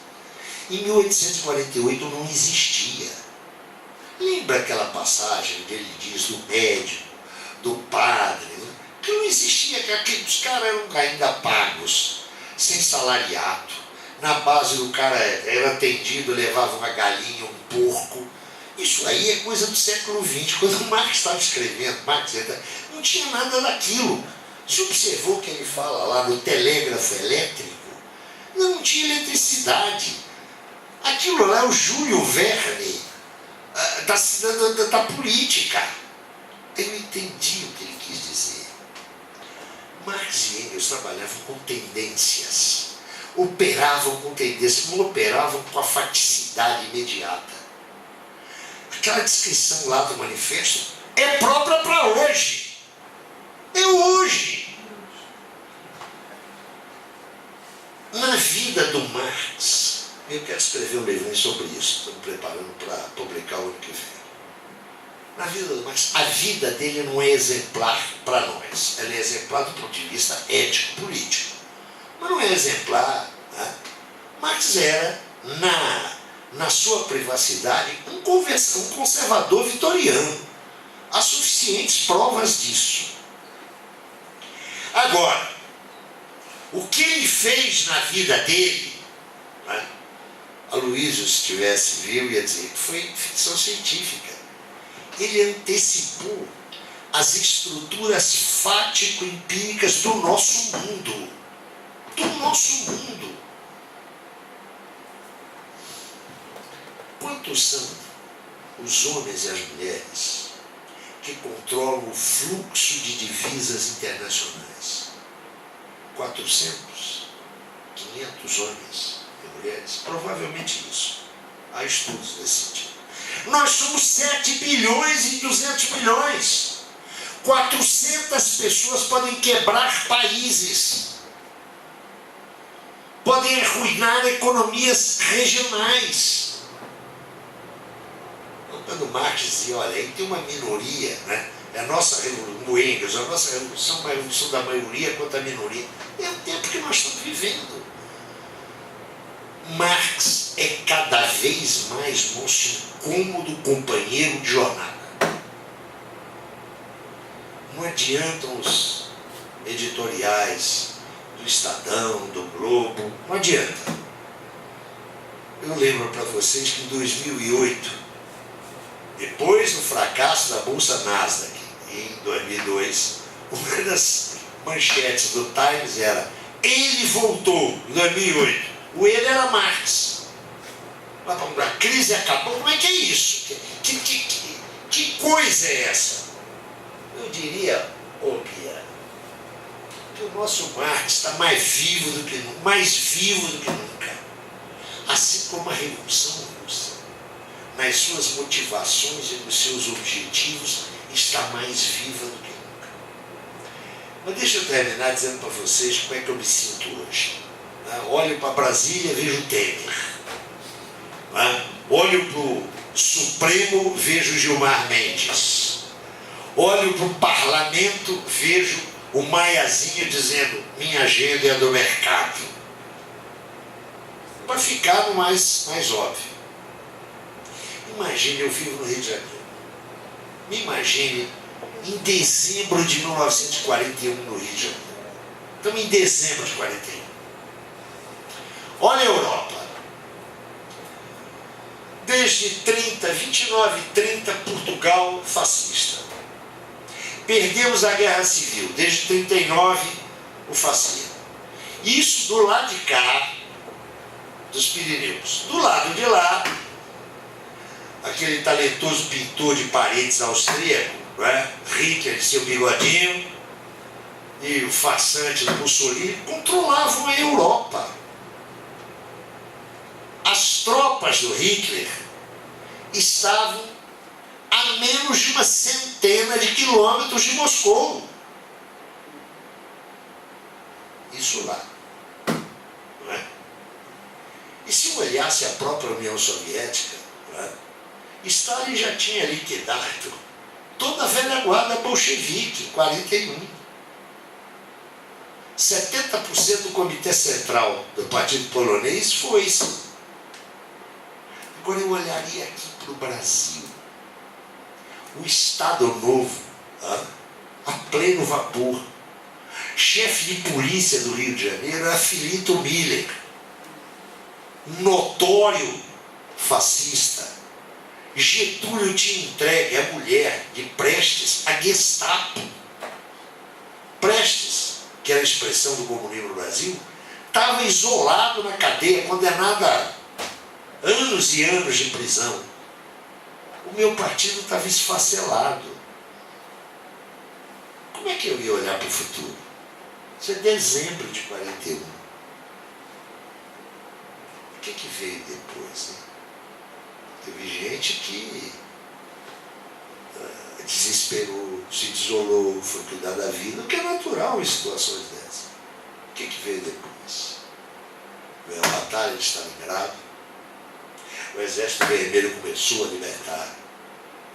A: em 1848 não existia. Lembra aquela passagem onde ele diz do médico, do padre, né? Que não existia, que aqueles caras eram ainda pagos, sem salariado. Na base do cara era atendido, levava uma galinha, um porco. Isso aí é coisa do século XX. Quando o Marx estava escrevendo, não tinha nada daquilo. Você observou que ele fala lá no telégrafo elétrico? Não tinha eletricidade. Aquilo lá é o Júlio Verne da política. Eu entendi o que ele quis dizer. Marx e Engels trabalhavam com tendências, operavam com tendências, não operavam com a faticidade imediata. Aquela descrição lá do manifesto é própria para hoje. É hoje. Na vida do Marx, eu quero escrever um livro sobre isso, estou me preparando para publicar o ano que vem. Na vida do Marx, a vida dele não é exemplar para nós, ela é exemplar do ponto de vista ético-político, mas não é exemplar, né? Marx era, na sua privacidade, um conservador vitoriano. Há suficientes provas disso. Agora, o que ele fez na vida dele, né? Aloysio, se tivesse viu, ia dizer que foi ficção científica. Ele antecipou as estruturas fático-empíricas do nosso mundo. Do nosso mundo. Quantos são os homens e as mulheres que controlam o fluxo de divisas internacionais? 400? 500 homens e mulheres? Provavelmente isso. Há estudos nesse sentido. Nós somos 7 bilhões e 200 milhões. 400 pessoas podem quebrar países. Podem arruinar economias regionais. Quando Marx dizia: olha, aí tem uma minoria, né? É a nossa revolução, a nossa revolução é uma revolução da maioria contra a minoria. É o tempo que nós estamos vivendo. Marx é cada vez mais nosso incômodo companheiro de jornada. Não adiantam os editoriais do Estadão, do Globo, não adianta. Eu lembro para vocês que em 2008, depois do fracasso da Bolsa Nasdaq, em 2002, uma das manchetes do Times era: ele voltou, em 2008. O ele era Marx. A crise acabou. Como é que é isso? Que coisa é essa? Eu diria, Bia, que o nosso Marx está mais vivo do que nunca. Assim como a Revolução Russa, nas suas motivações e nos seus objetivos, está mais viva do que nunca. Mas deixa eu terminar dizendo para vocês como é que eu me sinto hoje. Olho para Brasília, vejo Temer. Olho para o Supremo, vejo Gilmar Mendes. Olho para o Parlamento, vejo o Maiazinho dizendo: minha agenda é a do mercado. Para ficar no mais óbvio. Imagine, eu vivo no Rio de Janeiro. Me imagine em dezembro de 1941 no Rio de Janeiro. Estamos em dezembro de 41. Olha a Europa. desde 29 e 30, Portugal fascista. Perdemos a Guerra Civil, desde 39, o fascismo. Isso do lado de cá, dos Pirineus. Do lado de lá, aquele talentoso pintor de paredes austríaco, não é? Hitler, seu bigodinho, e o farsante do Mussolini, controlavam a Europa. As tropas do Hitler estavam a menos de uma centena de quilômetros de Moscou. Isso lá. Não é? E se olhasse a própria União Soviética, não é? Stalin já tinha liquidado toda a velha guarda bolchevique, 41. 70% do Comitê Central do Partido Polonês foi-se. Agora eu olharia aqui para o Brasil. O Estado Novo, a pleno vapor. Chefe de polícia do Rio de Janeiro era Filito Miller, notório fascista. Getúlio tinha entregue a mulher de Prestes à Gestapo. Prestes, que era a expressão do comunismo no Brasil, estava isolado na cadeia, condenado a anos e anos de prisão. O meu partido estava esfacelado. Como é que eu ia olhar para o futuro? Isso é dezembro de 41. O que veio depois, né? Teve gente que desesperou, se desolou, foi cuidar da vida, o que é natural em situações dessas. O que veio depois? Veio a batalha de Stalingrado. O Exército Vermelho começou a libertar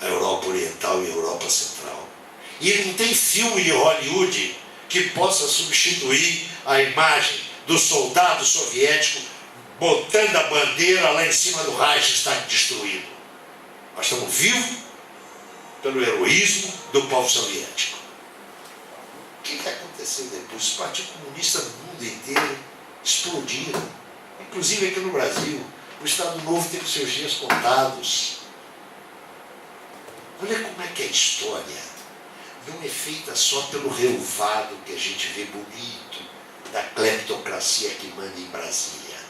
A: a Europa Oriental e a Europa Central. E não tem filme de Hollywood que possa substituir a imagem do soldado soviético botando a bandeira lá em cima do Reichstag destruído. Nós estamos vivos pelo heroísmo do povo soviético. O que aconteceu depois? Os partidos comunistas no mundo inteiro explodiram. Inclusive aqui no Brasil. O Estado Novo teve seus dias contados. Olha como é que a história não é feita só pelo relvado que a gente vê bonito da cleptocracia que manda em Brasília.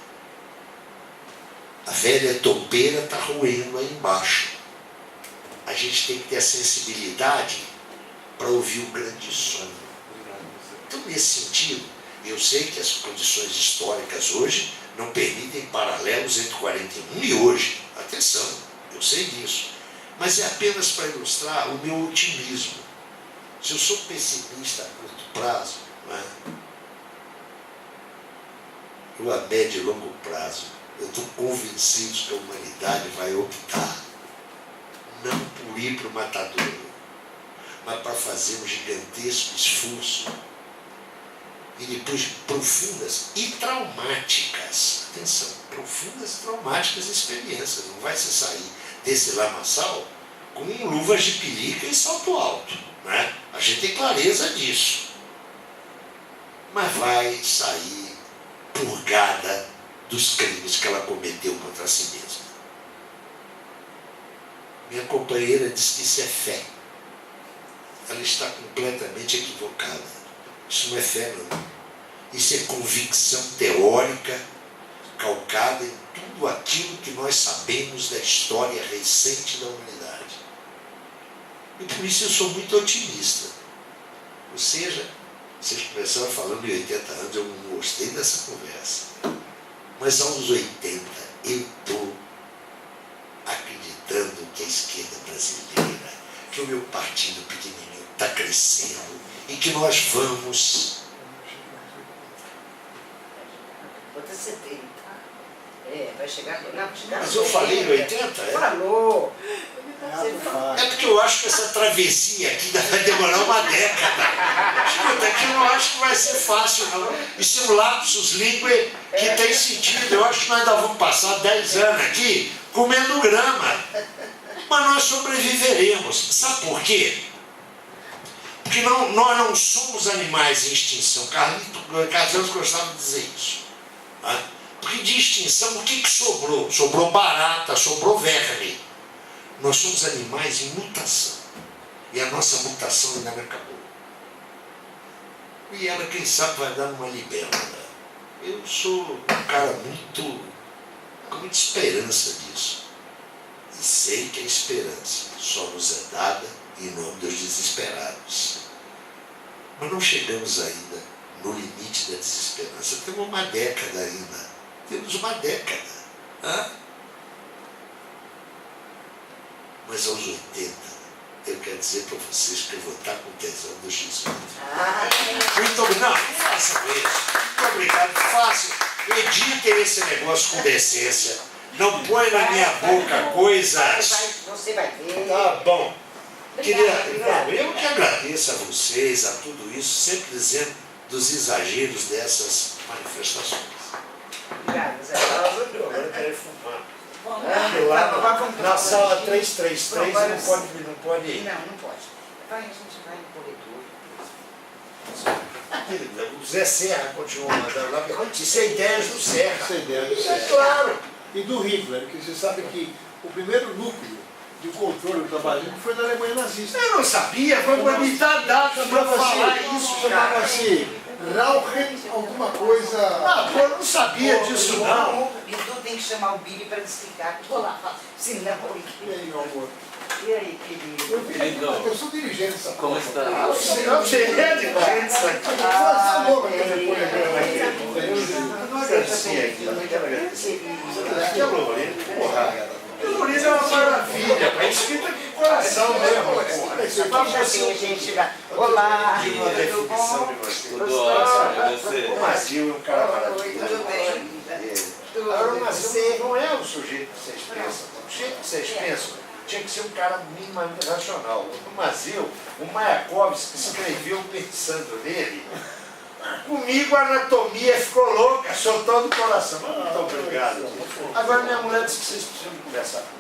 A: A velha topeira está roendo lá embaixo. A gente tem que ter a sensibilidade para ouvir o grande som. Então, nesse sentido, eu sei que as condições históricas hoje não permitem paralelos entre 41 e hoje. Atenção, eu sei disso. Mas é apenas para ilustrar o meu otimismo. Se eu sou pessimista a curto prazo, não é? Eu a médio e longo prazo, eu estou convencido que a humanidade vai optar não por ir para o matadouro, mas para fazer um gigantesco esforço e depois profundas e traumáticas, atenção, profundas e traumáticas experiências. Não vai se sair desse lamaçal com luvas de pelica e salto alto, né? A gente tem clareza disso. Mas vai sair purgada dos crimes que ela cometeu contra si mesma. Minha companheira diz que isso é fé. Ela está completamente equivocada. Isso não é fé, não. Isso é convicção teórica calcada em tudo aquilo que nós sabemos da história recente da humanidade. E por isso eu sou muito otimista. Ou seja, vocês começaram falando em 80 anos, eu não gostei dessa conversa. Mas aos 80 eu estou acreditando que a esquerda brasileira, que o meu partido pequenininho está crescendo e que nós vamos...
E: Bota 70. Vai chegar... Não, vai chegar.
A: Mas eu falei em 80?
E: Falou.
A: É porque eu acho que essa travessia aqui vai demorar uma década. Daqui eu não acho que vai ser fácil, não. Isso é um lapsus linguae que tem sentido. Eu acho que nós ainda vamos passar 10 anos aqui comendo grama. Mas nós sobreviveremos. Sabe por quê? Porque nós não somos animais em extinção. Carlos gostava de dizer isso. Tá? Porque de extinção, o que sobrou? Sobrou barata, sobrou verme. Nós somos animais em mutação. E a nossa mutação ainda não acabou. E ela, quem sabe, vai dar uma libélula. Eu sou um cara com muita esperança disso. E sei que a esperança só nos é dada em nome dos desesperados. Mas não chegamos ainda no limite da desesperança. Temos uma década ainda. Temos uma década. Mas aos 80, eu quero dizer para vocês que eu vou estar com tesão do X. Muito obrigado. Não, façam isso. Muito obrigado. Façam. Editem esse negócio com decência. Não põe na minha boca coisas.
E: Você vai ver.
A: Tá bom. Eu que agradeço a vocês, a tudo isso, sempre dizendo dos exageros dessas manifestações.
E: Obrigada, Zé Paulo.
A: Agora eu quero fumar.
E: Vamos
A: Na sala 333 não pode ir.
E: Não pode. A gente vai no corredor.
A: O Zé Serra continua mandando lá. Isso é ideias do Serra.
F: Essa ideia do
A: É
F: Serra.
A: claro.
F: E do Hitler, que você sabe que o primeiro núcleo de controle do trabalhador foi na Alemanha nazista.
A: Eu não sabia, foi para me dar dados para falar isso, cara.
F: Chamava-se Rauchen alguma coisa.
A: Ah, pô, eu não sabia disso, não.
E: O Bidu tem que chamar o Billy para explicar.
B: Vou lá, fala.
E: Senão,
F: E aí, meu amor?
E: e aí, querido?
F: Eu sou dirigente dessa
G: Como
F: porra.
G: está?
A: Eu cheguei de gente isso aqui.
F: Você louco que eu depois
A: Eu não agradeci aqui, eu não quero agradecer. Aqui é o Loureiro, porra. O Loureiro é uma maravilha, para escrita de coração mesmo, porra.
E: Vamos assim, gente. Olá,
A: E uma
E: tudo
A: definição
E: bom?
A: de você.
G: Tudo ótimo, e você?
A: O Mazil é um cara
E: Oi,
A: maravilhoso.
E: tudo bem?
A: Agora, o Mazil não é o sujeito que vocês pensam. O sujeito que vocês pensam tinha que ser um cara minimamente racional. O Mazil, o Mayakovsky escreveu pensando nele. Comigo a anatomia ficou louca, soltou do coração. Muito obrigado. Agora minha mulher disse que vocês precisam conversar comigo.